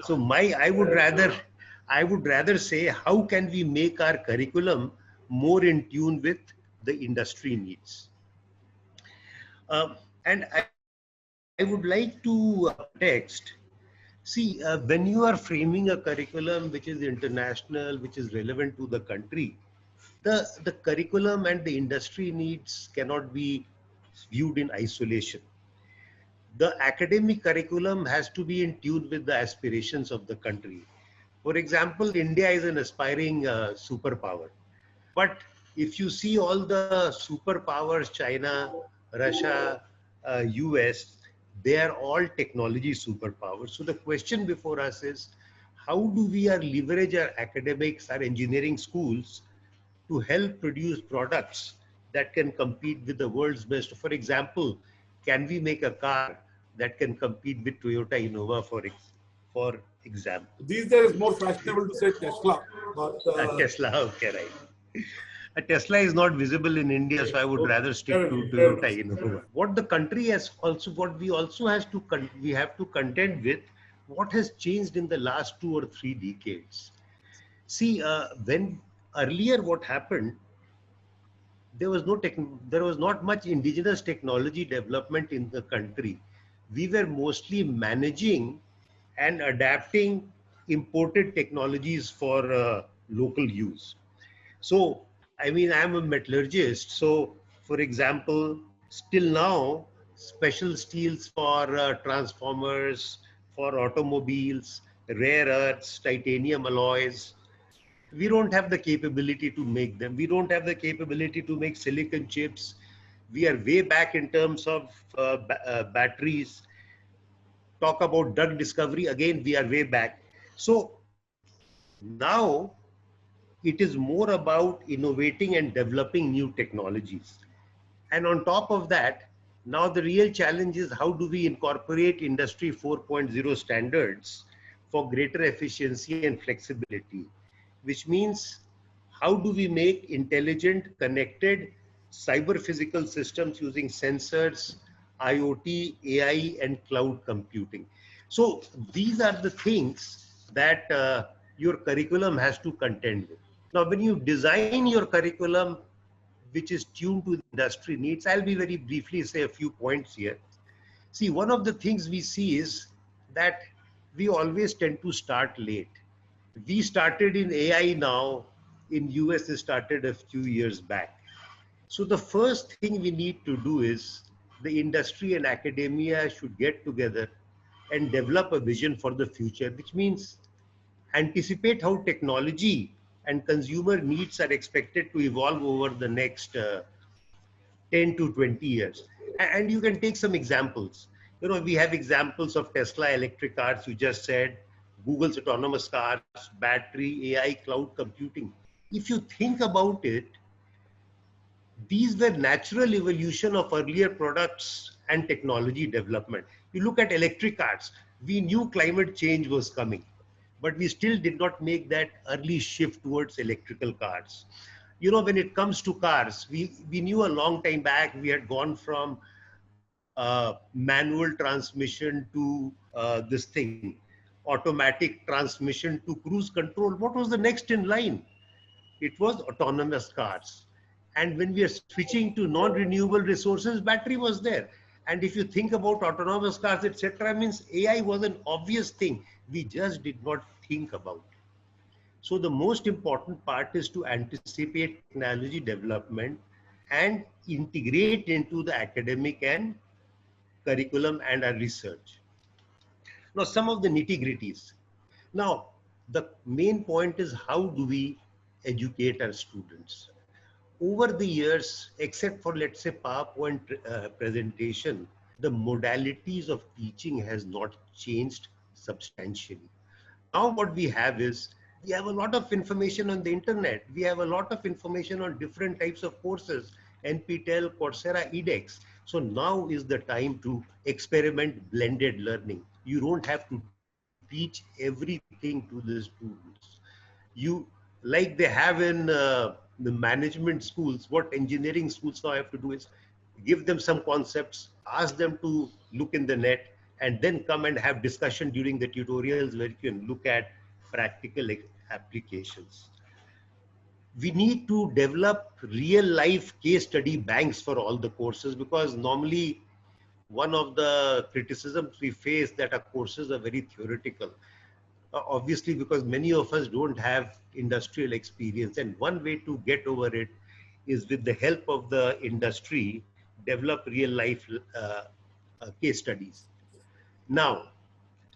So I would rather say, how can we make our curriculum more in tune with the industry needs? And I would like to text. See, when you are framing a curriculum which is international, which is relevant to the country, the curriculum and the industry needs cannot be viewed in isolation. The academic curriculum has to be in tune with the aspirations of the country. For example, India is an aspiring superpower. But if you see all the superpowers, China, Russia, US, they are all technology superpowers. So the question before us is, how do we leverage our academics, our engineering schools to help produce products that can compete with the world's best? For example, can we make a car that can compete with Toyota Innova, for example? These days, it's more fashionable to say Tesla. But, Tesla, okay, right. A Tesla is not visible in India, so I would rather stick to Toyota Innova. What the country has also, what we also has to, we have to contend with, what has changed in the last 2 or 3 decades. See, when earlier what happened, there was not much indigenous technology development in the country. We were mostly managing and adapting imported technologies for local use. So, I mean, I'm a metallurgist. So, for example, still now, special steels for transformers, for automobiles, rare earths, titanium alloys, we don't have the capability to make them. We don't have the capability to make silicon chips. We are way back in terms of batteries. Talk about drug discovery, again, we are way back. So now it is more about innovating and developing new technologies. And on top of that, now the real challenge is, how do we incorporate Industry 4.0 standards for greater efficiency and flexibility? Which means, how do we make intelligent, connected, cyber physical systems using sensors, IoT, AI, and cloud computing? So these are the things that your curriculum has to contend with. Now, when you design your curriculum, which is tuned to the industry needs, I'll be very briefly say a few points here. See, one of the things we see is that we always tend to start late. We started in AI now, in US it started a few years back. So the first thing we need to do is, the industry and academia should get together and develop a vision for the future, which means anticipate how technology and consumer needs are expected to evolve over the next 10 to 20 years. And you can take some examples. We have examples of Tesla electric cars, you just said, Google's autonomous cars, battery, AI, cloud computing. If you think about it, these were natural evolution of earlier products and technology development. You look at electric cars, we knew climate change was coming, but we still did not make that early shift towards electrical cars. When it comes to cars, we knew a long time back, we had gone from manual transmission to this thing, automatic transmission to cruise control. What was the next in line? It was autonomous cars. And when we are switching to non-renewable resources, battery was there. And if you think about autonomous cars, etc., means AI was an obvious thing. We just did not think about it. So the most important part is to anticipate technology development and integrate into the academic and curriculum and our research. Now, some of the nitty-gritties. Now, the main point is, how do we educate our students? Over the years, except for, let's say, PowerPoint presentation, the modalities of teaching has not changed substantially. Now what we have is, we have a lot of information on the internet. We have a lot of information on different types of courses, NPTEL, Coursera, edX. So now is the time to experiment blended learning. You don't have to teach everything to the students. Like they have in the management schools, what engineering schools now have to do is give them some concepts, ask them to look in the net, and then come and have discussion during the tutorials where you can look at practical applications. We need to develop real life case study banks for all the courses, because normally one of the criticisms we face that our courses are very theoretical. Obviously, because many of us don't have industrial experience, and one way to get over it is with the help of the industry, develop real life case studies. Now,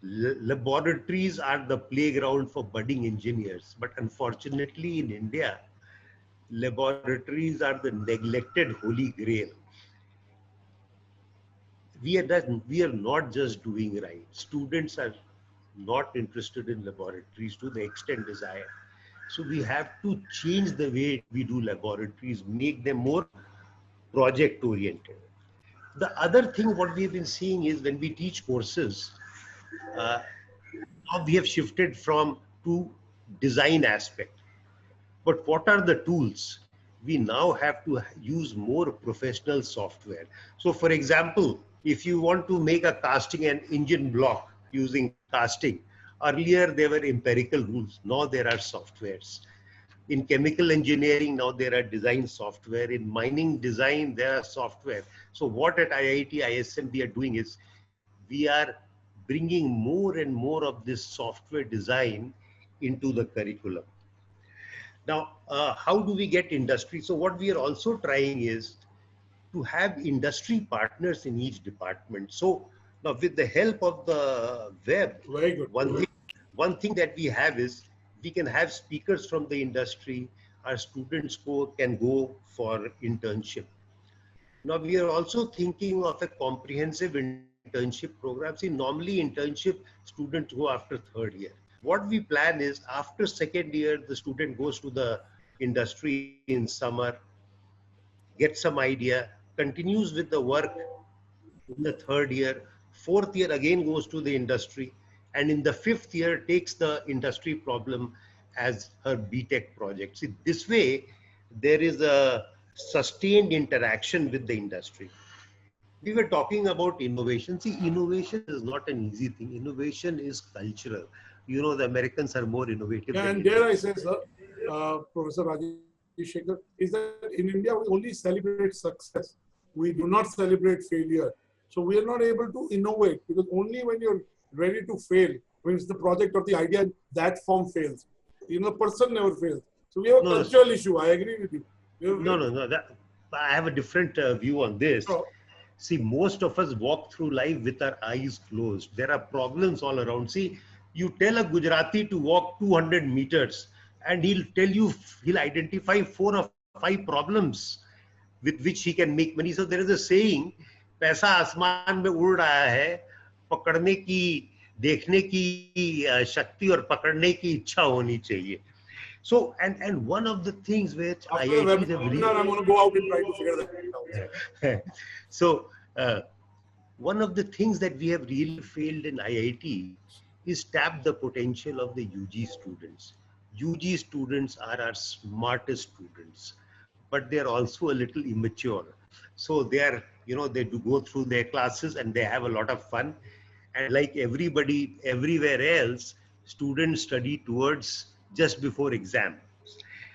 laboratories are the playground for budding engineers, but unfortunately in India, laboratories are the neglected holy grail. We are not just doing right. Students are not interested in laboratories to the extent desired. So we have to change the way we do laboratories, make them more project oriented. The other thing what we've been seeing is when we teach courses, now we have shifted from to design aspect. But what are the tools? We now have to use more professional software. So for example, if you want to make a casting and engine block using casting, earlier there were empirical rules, now there are softwares. In chemical engineering, now there are design software. In mining design, there are software. So what at IIT ISM we are doing is, we are bringing more and more of this software design into the curriculum. Now, how do we get industry? So what we are also trying is to have industry partners in each department. So now with the help of the web, Very good. One thing that we have is we can have speakers from the industry. Our students can go for internship. Now we are also thinking of a comprehensive internship program. See, normally internship students go after third year. What we plan is after second year, the student goes to the industry in summer, gets some idea, continues with the work in the third year, fourth year again goes to the industry, and in the fifth year takes the industry problem as her BTech project. See, this way, there is a sustained interaction with the industry. We were talking about innovation. See, innovation is not an easy thing. Innovation is cultural. You know, the Americans are more innovative. Yeah, and dare I say, sir, Professor Rajesh Shekhar, is that in India we only celebrate success. We do not celebrate failure. So we are not able to innovate, because only when you're ready to fail, when it's the project or the idea in that form fails. You know, person never fails. So we have a cultural issue. I agree with you. No. I have a different view on this. Oh. See, most of us walk through life with our eyes closed. There are problems all around. See, you tell a Gujarati to walk 200 meters and he'll identify 4 or 5 problems with which he can make money. So there is a saying, पैसा आसमान में उड़ रहा है, पकड़ने की, देखने की शक्ति और पकड़ने की इच्छा होनी चाहिए. So, and one of the things which IITs have really... I'm going to go out and try to figure that out. So, one of the things that we have really failed in IIT is tap the potential of the UG students. UG students are our smartest students, but they are also a little immature. So they are, they do go through their classes and they have a lot of fun. And like everybody, everywhere else, students study towards just before exam.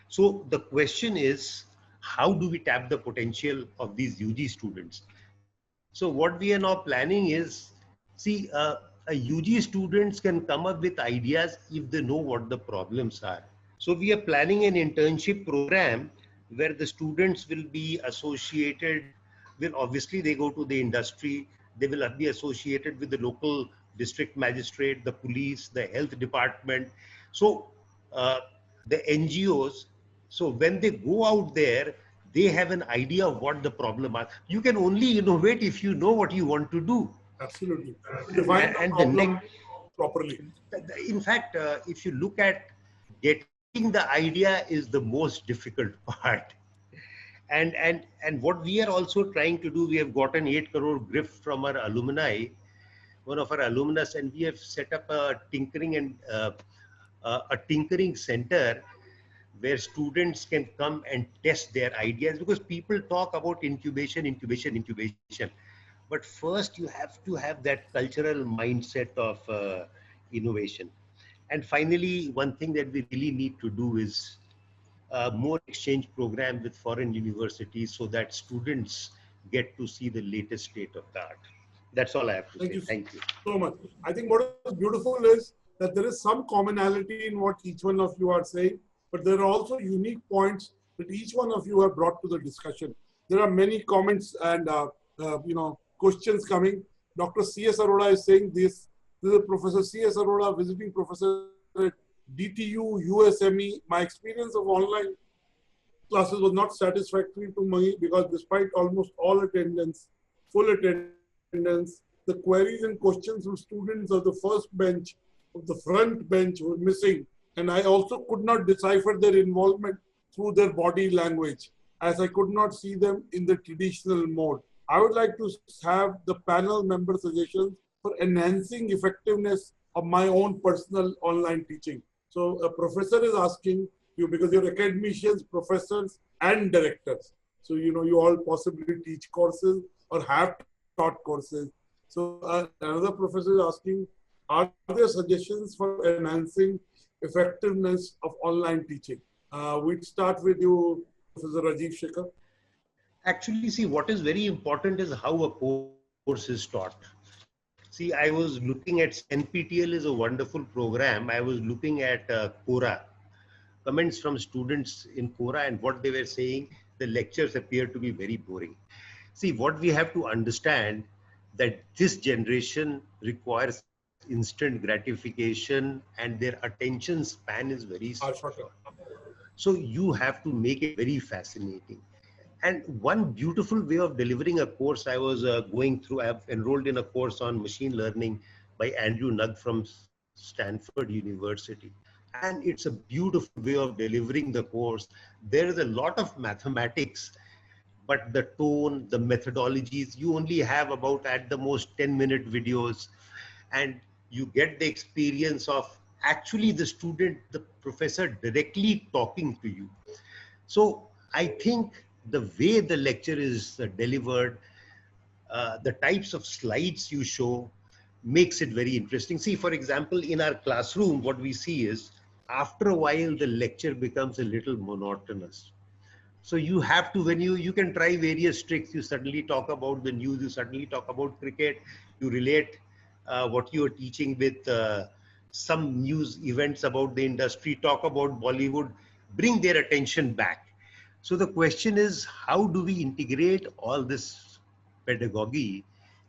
So the question is, how do we tap the potential of these UG students? So what we are now planning is, see, UG students can come up with ideas if they know what the problems are. So we are planning an internship program where the students will be associated with, obviously they go to the industry, they will be associated with the local district magistrate, the police, the health department. So the NGOs, so when they go out there, they have an idea of what the problem are. You can only innovate if you know what you want to do. Absolutely. Define the problem properly. In fact, if you look at getting the idea is the most difficult part. And what we are also trying to do, we have gotten 8 crore gift from our alumni, one of our alumnus, and we have set up a tinkering and a tinkering center where students can come and test their ideas, because people talk about incubation, but first you have to have that cultural mindset of innovation. And finally, one thing that we really need to do is more exchange program with foreign universities so that students get to see the latest state of the art. That's all I have to say. Thank you so much. I think what is beautiful is that there is some commonality in what each one of you are saying, but there are also unique points that each one of you have brought to the discussion. There are many comments and questions coming. Dr. C.S. Arora is saying this. This is Professor C.S. Arora, visiting professor at DTU, USME. My experience of online classes was not satisfactory to me because despite almost all attendance, full attendance, the queries and questions from students of the first bench, of the front bench were missing. And I also could not decipher their involvement through their body language, as I could not see them in the traditional mode. I would like to have the panel member suggestions for enhancing effectiveness of my own personal online teaching. So a professor is asking you, because you're academicians, professors, and directors. So, you all possibly teach courses or have taught courses. So another professor is asking, are there suggestions for enhancing effectiveness of online teaching? We'd start with you, Professor Rajiv Shekhar. Actually, see, what is very important is how a course is taught. See, I was looking at NPTEL is a wonderful program. I was looking at Quora, comments from students in Quora, and what they were saying, the lectures appear to be very boring. See, what we have to understand that this generation requires instant gratification and their attention span is very short. So you have to make it very fascinating. And one beautiful way of delivering a course, I was going through, I've enrolled in a course on machine learning by Andrew Nugg from Stanford University. And it's a beautiful way of delivering the course. There is a lot of mathematics, but the tone, the methodologies, you only have about at the most 10-minute videos, and you get the experience of actually the student, the professor directly talking to you. So I think the way the lecture is delivered, the types of slides you show makes it very interesting. See, for example, in our classroom, what we see is after a while, the lecture becomes a little monotonous. So you have to, when you can try various tricks, you suddenly talk about the news, you suddenly talk about cricket, you relate what you are teaching with some news events about the industry, talk about Bollywood, bring their attention back. So the question is, how do we integrate all this pedagogy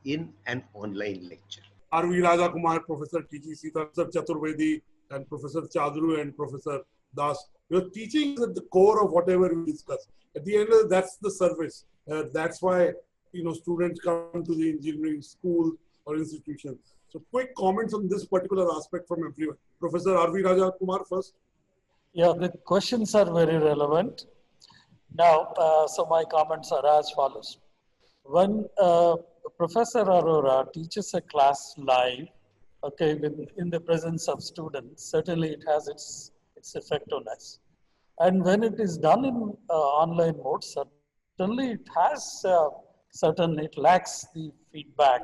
in an online lecture? R.V. Raja Kumar, Professor T.G. Sita, Professor Chaturvedi, and Professor Chadru and Professor Das. Your teaching is at the core of whatever we discuss. At the end of it, that's the service. That's why students come to the engineering school or institution. So quick comments on this particular aspect from everyone. Professor R.V. Raja Kumar first. Yeah, the questions are very relevant. Now, so my comments are as follows. When Professor Arora teaches a class live, okay, in the presence of students, certainly it has its effectiveness. And when it is done in online mode, certainly it has it lacks the feedback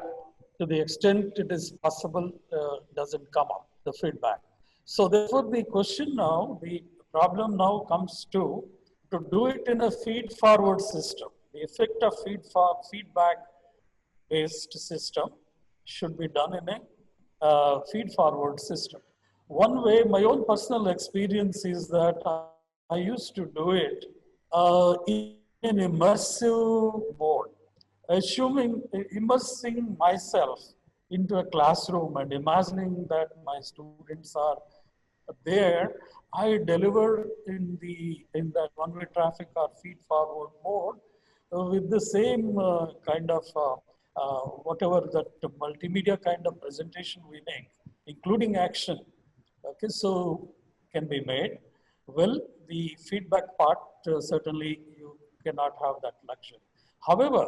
to the extent it is possible, doesn't come up, the feedback. So therefore the question now, the problem now comes to do it in a feed-forward system. The effect of feedback-based system should be done in a feed-forward system. One way, my own personal experience is that I used to do it in an immersive mode, immersing myself into a classroom and imagining that my students are there. I deliver in that one-way traffic or feed-forward mode with the same kind of whatever that multimedia kind of presentation we make, including action. Okay, so can be made. Well, the feedback part certainly you cannot have that luxury. However,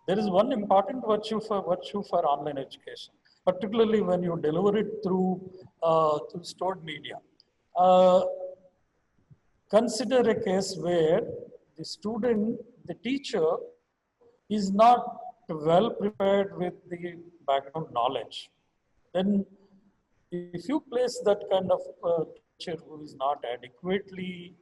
there is one important virtue for online education, particularly when you deliver it through stored media. consider a case where the student, the teacher is not well prepared with the background knowledge, then if you place that kind of teacher who is not adequately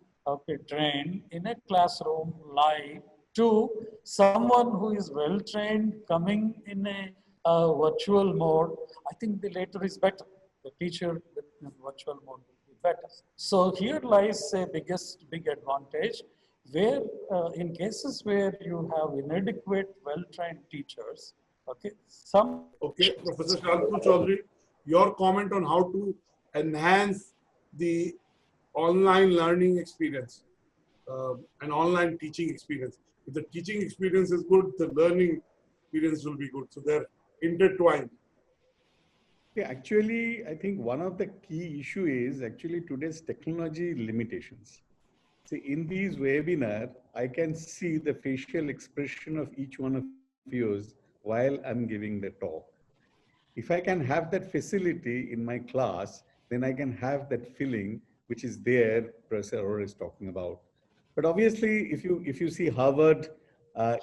trained in a classroom live to someone who is well trained coming in a virtual mode, I think the later is better. The teacher in virtual mode will be better. So here lies a big advantage where in cases where you have inadequate, well-trained teachers, okay, Okay, Professor Shantanu Chaudhary, your comment on how to enhance the online learning experience and online teaching experience. If the teaching experience is good, the learning experience will be good. So they're intertwined. Yeah, actually, I think one of the key issue is actually today's technology limitations. See, in these webinar, I can see the facial expression of each one of yours while I'm giving the talk. If I can have that facility in my class, then I can have that feeling which is there, Professor Arora is talking about. But obviously, if you see Harvard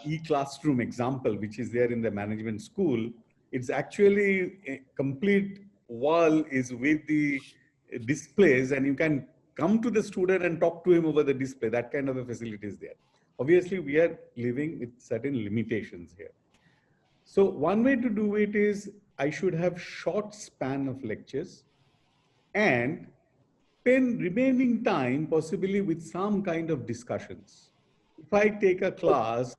e-classroom example, which is there in the management school, it's actually a complete wall is with the displays, and you can come to the student and talk to him over the display. That kind of a facility is there. Obviously, we are living with certain limitations here. So one way to do it is I should have short span of lectures and spend remaining time possibly with some kind of discussions. If I take a class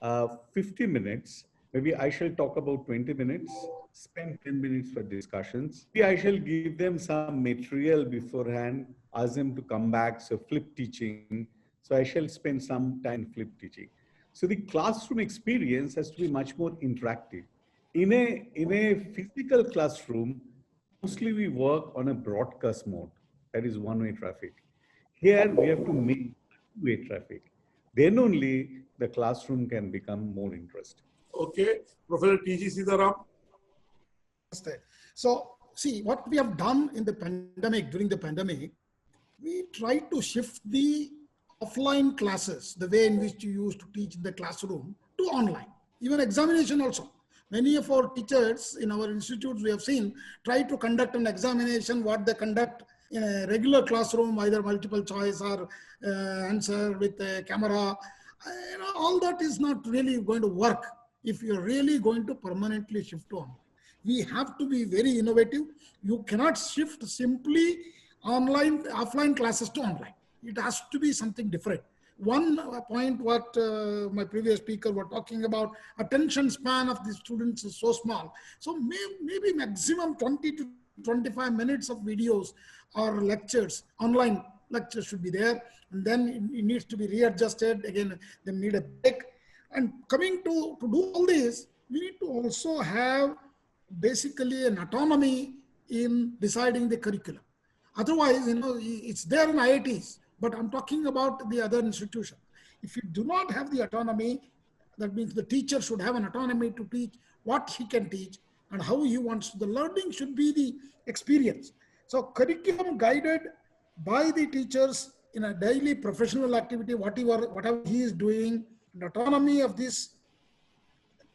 of 50 minutes, maybe I shall talk about 20 minutes, spend 10 minutes for discussions. Maybe I shall give them some material beforehand, ask them to come back, so flip teaching. So I shall spend some time flip teaching. So the classroom experience has to be much more interactive. In a physical classroom, mostly we work on a broadcast mode, that is one-way traffic. Here we have to make two-way traffic. Then only the classroom can become more interesting. Okay, Professor T.G. Sitharam. So see, what we have done in the pandemic, during the pandemic, we tried to shift the offline classes, the way in which you used to teach in the classroom, to online, even examination also. Many of our teachers in our institutes, we have seen, try to conduct an examination, what they conduct in a regular classroom, either multiple choice or answer with a camera. All that is not really going to work if you're really going to permanently shift to online. We have to be very innovative. You cannot shift simply offline classes to online. It has to be something different. One point what my previous speaker were talking about, attention span of the students is so small. So maybe maximum 20 to 25 minutes of videos or lectures, online lectures should be there. And then it needs to be readjusted. Again, they need a break. And coming to do all this, we need to also have basically an autonomy in deciding the curriculum. Otherwise, it's there in IITs, but I'm talking about the other institution. If you do not have the autonomy, that means the teacher should have an autonomy to teach what he can teach and how he wants. The learning should be the experience. So curriculum guided by the teachers in a daily professional activity, whatever he is doing, the autonomy of this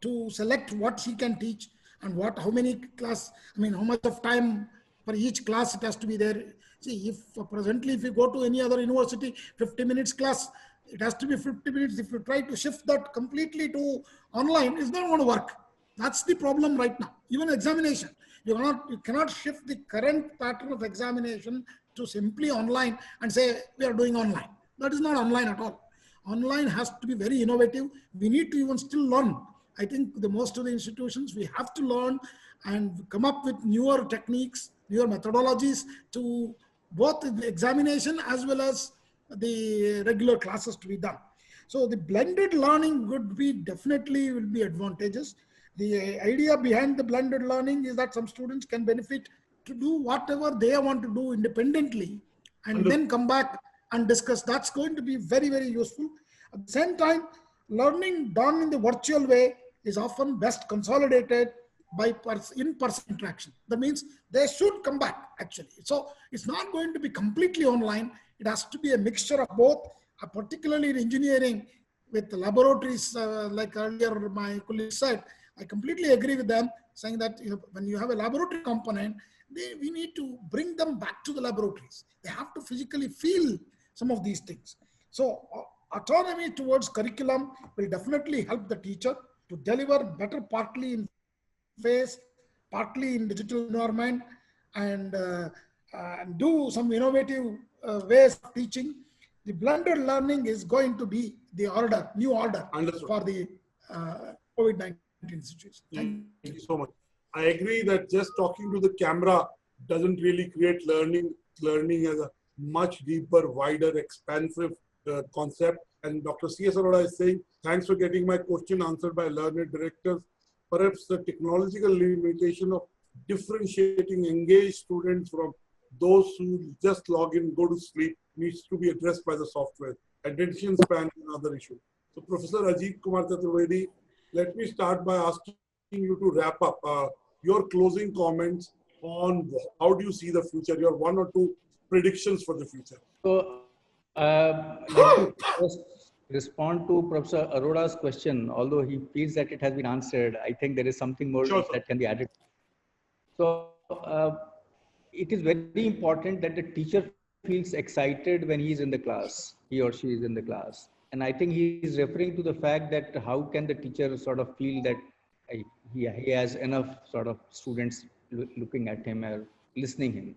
to select what he can teach and how many class, how much of time for each class it has to be there. See, if presently, if you go to any other university, 50 minutes class, it has to be 50 minutes. If you try to shift that completely to online, it's not going to work. That's the problem right now. Even examination, you cannot shift the current pattern of examination to simply online and say, we are doing online. That is not online at all. Online has to be very innovative. We need to even still learn. I think most of the institutions, we have to learn and come up with newer techniques, newer methodologies to both the examination as well as the regular classes to be done. So the blended learning would be definitely will be advantageous. The idea behind the blended learning is that some students can benefit to do whatever they want to do independently and then come back and discuss. That's going to be very, very useful. At the same time, learning done in the virtual way is often best consolidated by in-person interaction. That means they should come back actually. So it's not going to be completely online. It has to be a mixture of both, particularly in engineering with laboratories, like earlier my colleague said. I completely agree with them, saying that when you have a laboratory component, we need to bring them back to the laboratories. They have to physically feel some of these things. So autonomy towards curriculum will definitely help the teacher to deliver better, partly in face, partly in digital environment, and do some innovative ways of teaching. The blended learning is going to be the new order for the COVID-19 situation. Thank you so much. I agree that just talking to the camera doesn't really create learning. Learning as a much deeper, wider, expansive concept. And Dr. C.S. Arora is saying, thanks for getting my question answered by learned directors. Perhaps the technological limitation of differentiating engaged students from those who just log in, go to sleep, needs to be addressed by the software. Attention span is another issue. So Professor Ajit Kumar Chaturvedi, let me start by asking you to wrap up your closing comments on how do you see the future, your 1 or 2 predictions for the future. So, let me first respond to Professor Arora's question. Although he feels that it has been answered, I think there is something more that can be added. So, it is very important that the teacher feels excited when he is in the class, he or she is in the class. And I think he is referring to the fact that how can the teacher sort of feel that he has enough sort of students looking at him or listening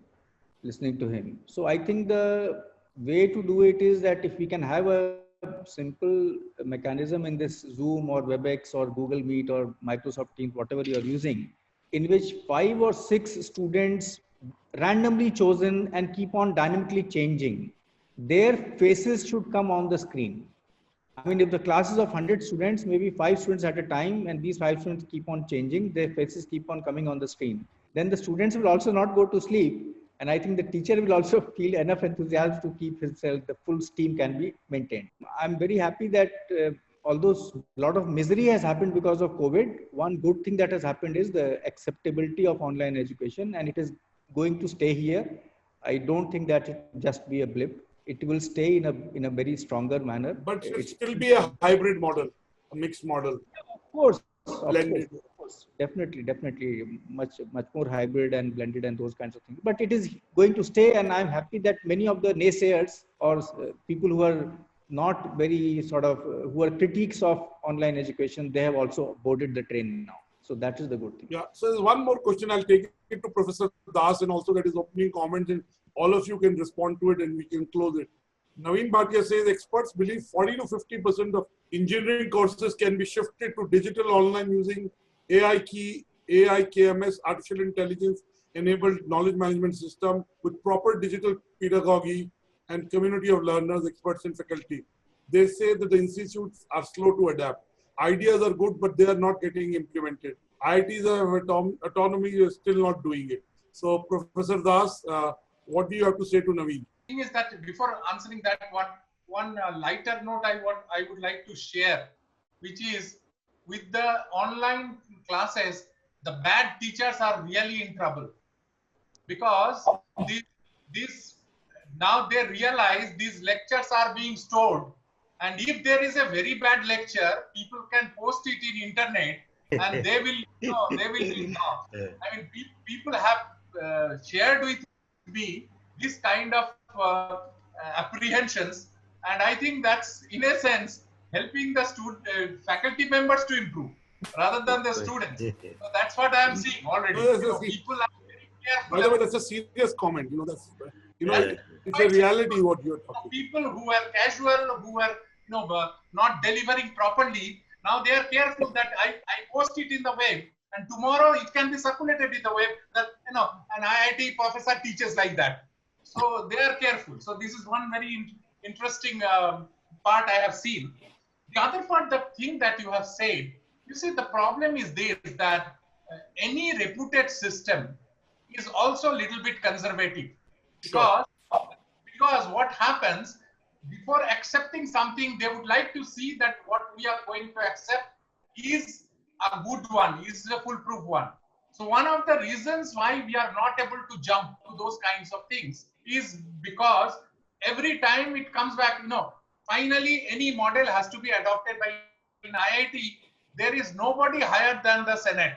to him. So I think the way to do it is that if we can have a simple mechanism in this Zoom or WebEx or Google Meet or Microsoft Teams, whatever you are using, in which 5 or 6 students randomly chosen and keep on dynamically changing, their faces should come on the screen. I mean, if the class is of 100 students, maybe 5 students at a time, and these 5 students keep on changing, their faces keep on coming on the screen. Then the students will also not go to sleep. And I think the teacher will also feel enough enthusiasm to keep himself, the full steam can be maintained. I'm very happy that although a lot of misery has happened because of COVID, one good thing that has happened is the acceptability of online education, and it is going to stay here. I don't think that it just be a blip. It will stay in a very stronger manner. But it still be a hybrid model, a mixed model. Of course. Blended. Of course. Definitely. Much more hybrid and blended and those kinds of things. But it is going to stay, and I'm happy that many of the naysayers or people who are not very sort of, who are critiques of online education, they have also boarded the train now. So that is the good thing. Yeah. So there's one more question. I'll take it to Professor Das and also get his opening comments, and all of you can respond to it and we can close it. Naveen Bhatia says experts believe 40 to 50% of engineering courses can be shifted to digital online using AI KMS, artificial intelligence enabled knowledge management system with proper digital pedagogy and community of learners, experts and faculty. They say that the institutes are slow to adapt. Ideas are good, but they are not getting implemented. IITs have autonomy, are still not doing it. So Professor Das, what do you have to say to Naveen? The thing is that before answering that, one lighter note I would like to share, which is with the online classes, the bad teachers are really in trouble, because now they realize these lectures are being stored, and if there is a very bad lecture, people can post it in internet and they will know. I mean, people have shared with me this kind of apprehensions, and I think that's in a sense helping the faculty members to improve rather than the students. So that's what I am seeing already. People are very careful. By the way, that's a serious comment. It's a reality what you're talking. People who are casual, who are not delivering properly, now they are careful that I post it in the web, and tomorrow it can be circulated in the web that an IIT professor teaches like that. So they are careful. So this is one very interesting part I have seen. The other part, the thing that you have said, you see the problem is this, that any reputed system is also a little bit conservative, because what happens, before accepting something, they would like to see that what we are going to accept is a good one, is a foolproof one. So one of the reasons why we are not able to jump to those kinds of things is because every time it comes back, finally any model has to be adopted by, in IIT, there is nobody higher than the Senate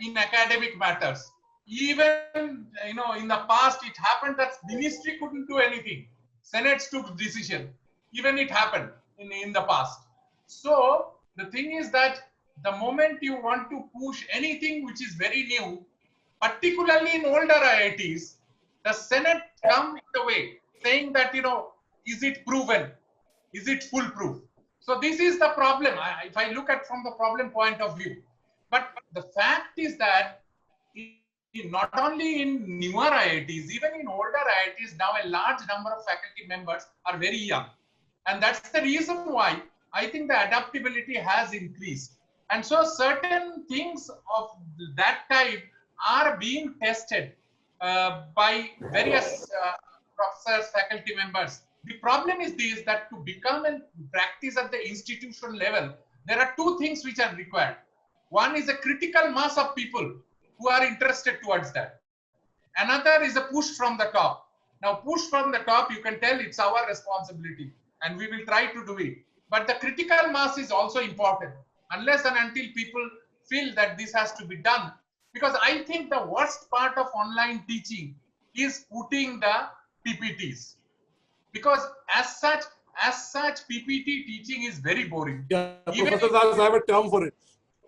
in academic matters. Even, in the past, it happened that ministry couldn't do anything. Senates took decision. Even it happened in the past. So the thing is that the moment you want to push anything which is very new, particularly in older IITs, the Senate come in the way, saying that, is it proven? Is it foolproof? So this is the problem, if I look at from the problem point of view. But the fact is that not only in newer IITs, even in older IITs, now a large number of faculty members are very young. And that's the reason why I think the adaptability has increased. And so certain things of that type are being tested by various professors, faculty members. The problem is this, that to become and practice at the institutional level, there are two things which are required. One is a critical mass of people who are interested towards that. Another is a push from the top. Now, push from the top, you can tell it's our responsibility and we will try to do it. But the critical mass is also important, unless and until people feel that this has to be done. Because I think the worst part of online teaching is putting the PPTs. Because as such, PPT teaching is very boring. Yeah, Professor Das, I have a term for it.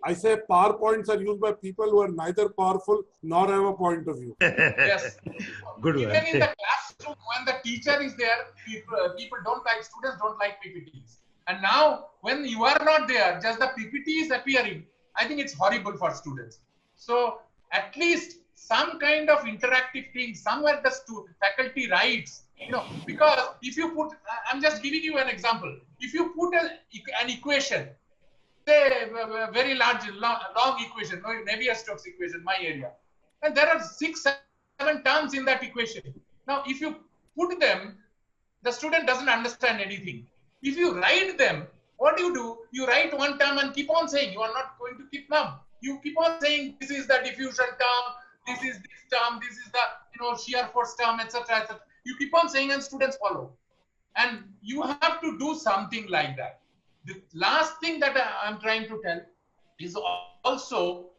I say PowerPoints are used by people who are neither powerful nor have a point of view. Yes. Good Even one. in the classroom, when the teacher is there, people don't like, students don't like PPTs. And now, when you are not there, just the PPT is appearing, I think it's horrible for students. So, at least some kind of interactive thing, somewhere the faculty writes, because if you put, I'm just giving you an example. If you put an equation, say a very large, long equation, Navier-Stokes equation, my area, and there are 6, 7 terms in that equation. Now, if you put them, the student doesn't understand anything. If you write them, what do? You write one term and keep on saying. You are not going to keep them. You keep on saying this is the diffusion term, this is this term, this is the shear force term, etc., etc. You keep on saying and students follow. And you have to do something like that. The last thing that I'm trying to tell is also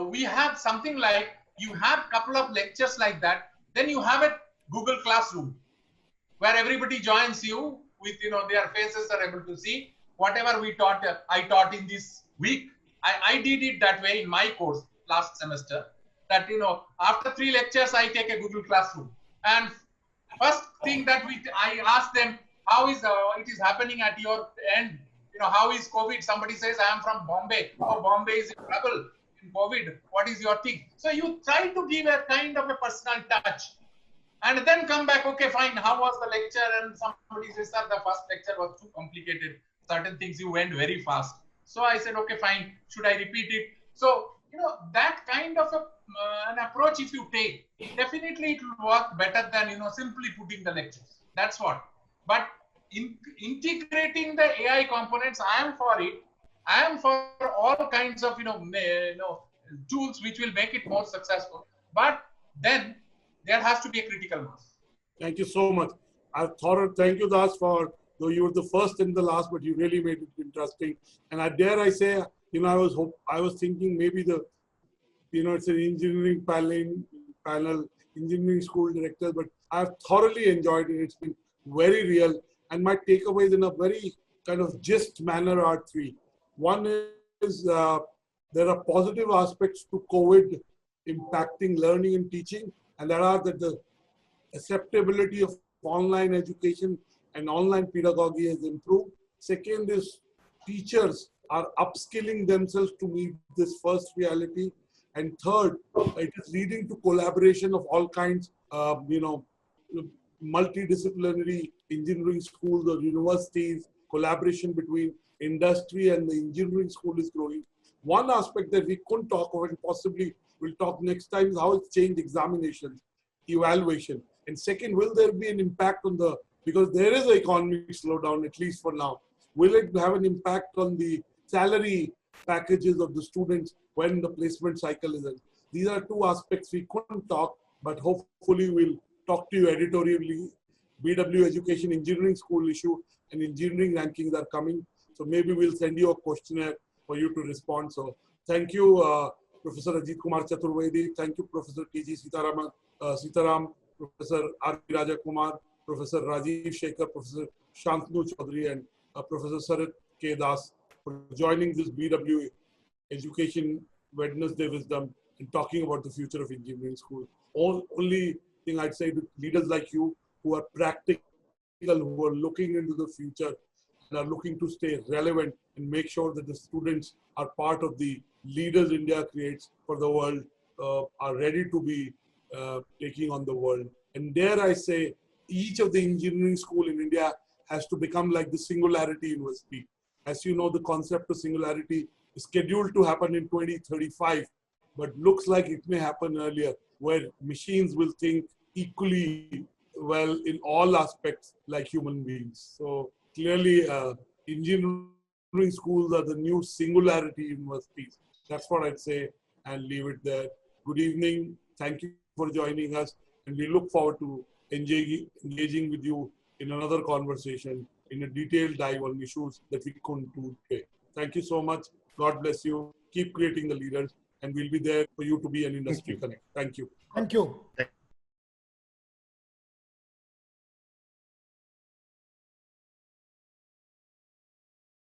we have something like, you have a couple of lectures like that, then you have a Google Classroom where everybody joins you with, their faces are able to see whatever I taught in this week. I did it that way in my course last semester, that, after 3 lectures, I take a Google Classroom. And first thing that I ask them, how is it is happening at your end? How is COVID? Somebody says, I am from Bombay. Oh, Bombay is in trouble in COVID. What is your thing? So you try to give a kind of a personal touch. And then come back, okay, fine, how was the lecture? And somebody says, sir, the first lecture was too complicated. Certain things you went very fast. So I said, okay, fine, should I repeat it? So, that kind of an approach if you take, definitely it will work better than, simply putting the lectures. That's what. But integrating the AI components, I am for it. I am for all kinds of, tools which will make it more successful. But then there has to be a critical mass. Thank you so much. Thank you, Das, though you were the first and the last, but you really made it interesting. And I say, I was thinking maybe it's an engineering panel, engineering school director, but I've thoroughly enjoyed it. It's been very real. And my takeaways in a very kind of gist manner are 3. One is there are positive aspects to COVID impacting learning and teaching, and that are that the acceptability of online education and online pedagogy has improved. Second is teachers are upskilling themselves to meet this first reality. And third, it is leading to collaboration of all kinds, multidisciplinary engineering schools or universities, collaboration between industry and the engineering school is growing. One aspect that we couldn't talk about and possibly we'll talk next time is how it's changed examinations, evaluation. And second, will there be an impact on because there is an economic slowdown, at least for now. Will it have an impact on the salary packages of the students when the placement cycle is in? These are 2 aspects we couldn't talk, but hopefully we'll talk to you editorially BW Education Engineering School issue and engineering rankings are coming. So maybe we'll send you a questionnaire for you to respond. So thank you, Professor Ajit Kumar Chaturvedi. Thank you, Professor K.G. Sitaram, Professor R.P. Raja Kumar, Professor Rajiv Shekhar, Professor Shantanu Chaudhary, and Professor Sarit K. Das for joining this BW Education Wednesday Wisdom and talking about the future of engineering school. Only thing I'd say to leaders like you who are practical, who are looking into the future and are looking to stay relevant and make sure that the students are part of the leaders India creates for the world, are ready to be taking on the world. And dare I say, each of the engineering school in India has to become like the Singularity University. As you know, the concept of singularity is scheduled to happen in 2035, but looks like it may happen earlier, where machines will think equally well in all aspects like human beings. So clearly, engineering schools are the new singularity universities. That's what I'd say, and leave it there. Good evening. Thank you for joining us, and we look forward to engaging with you in another conversation in a detailed dive on issues that we couldn't do today. Thank you so much. God bless you. Keep creating the leaders, and we'll be there for you to be an industry connect. Thank you. Thank you.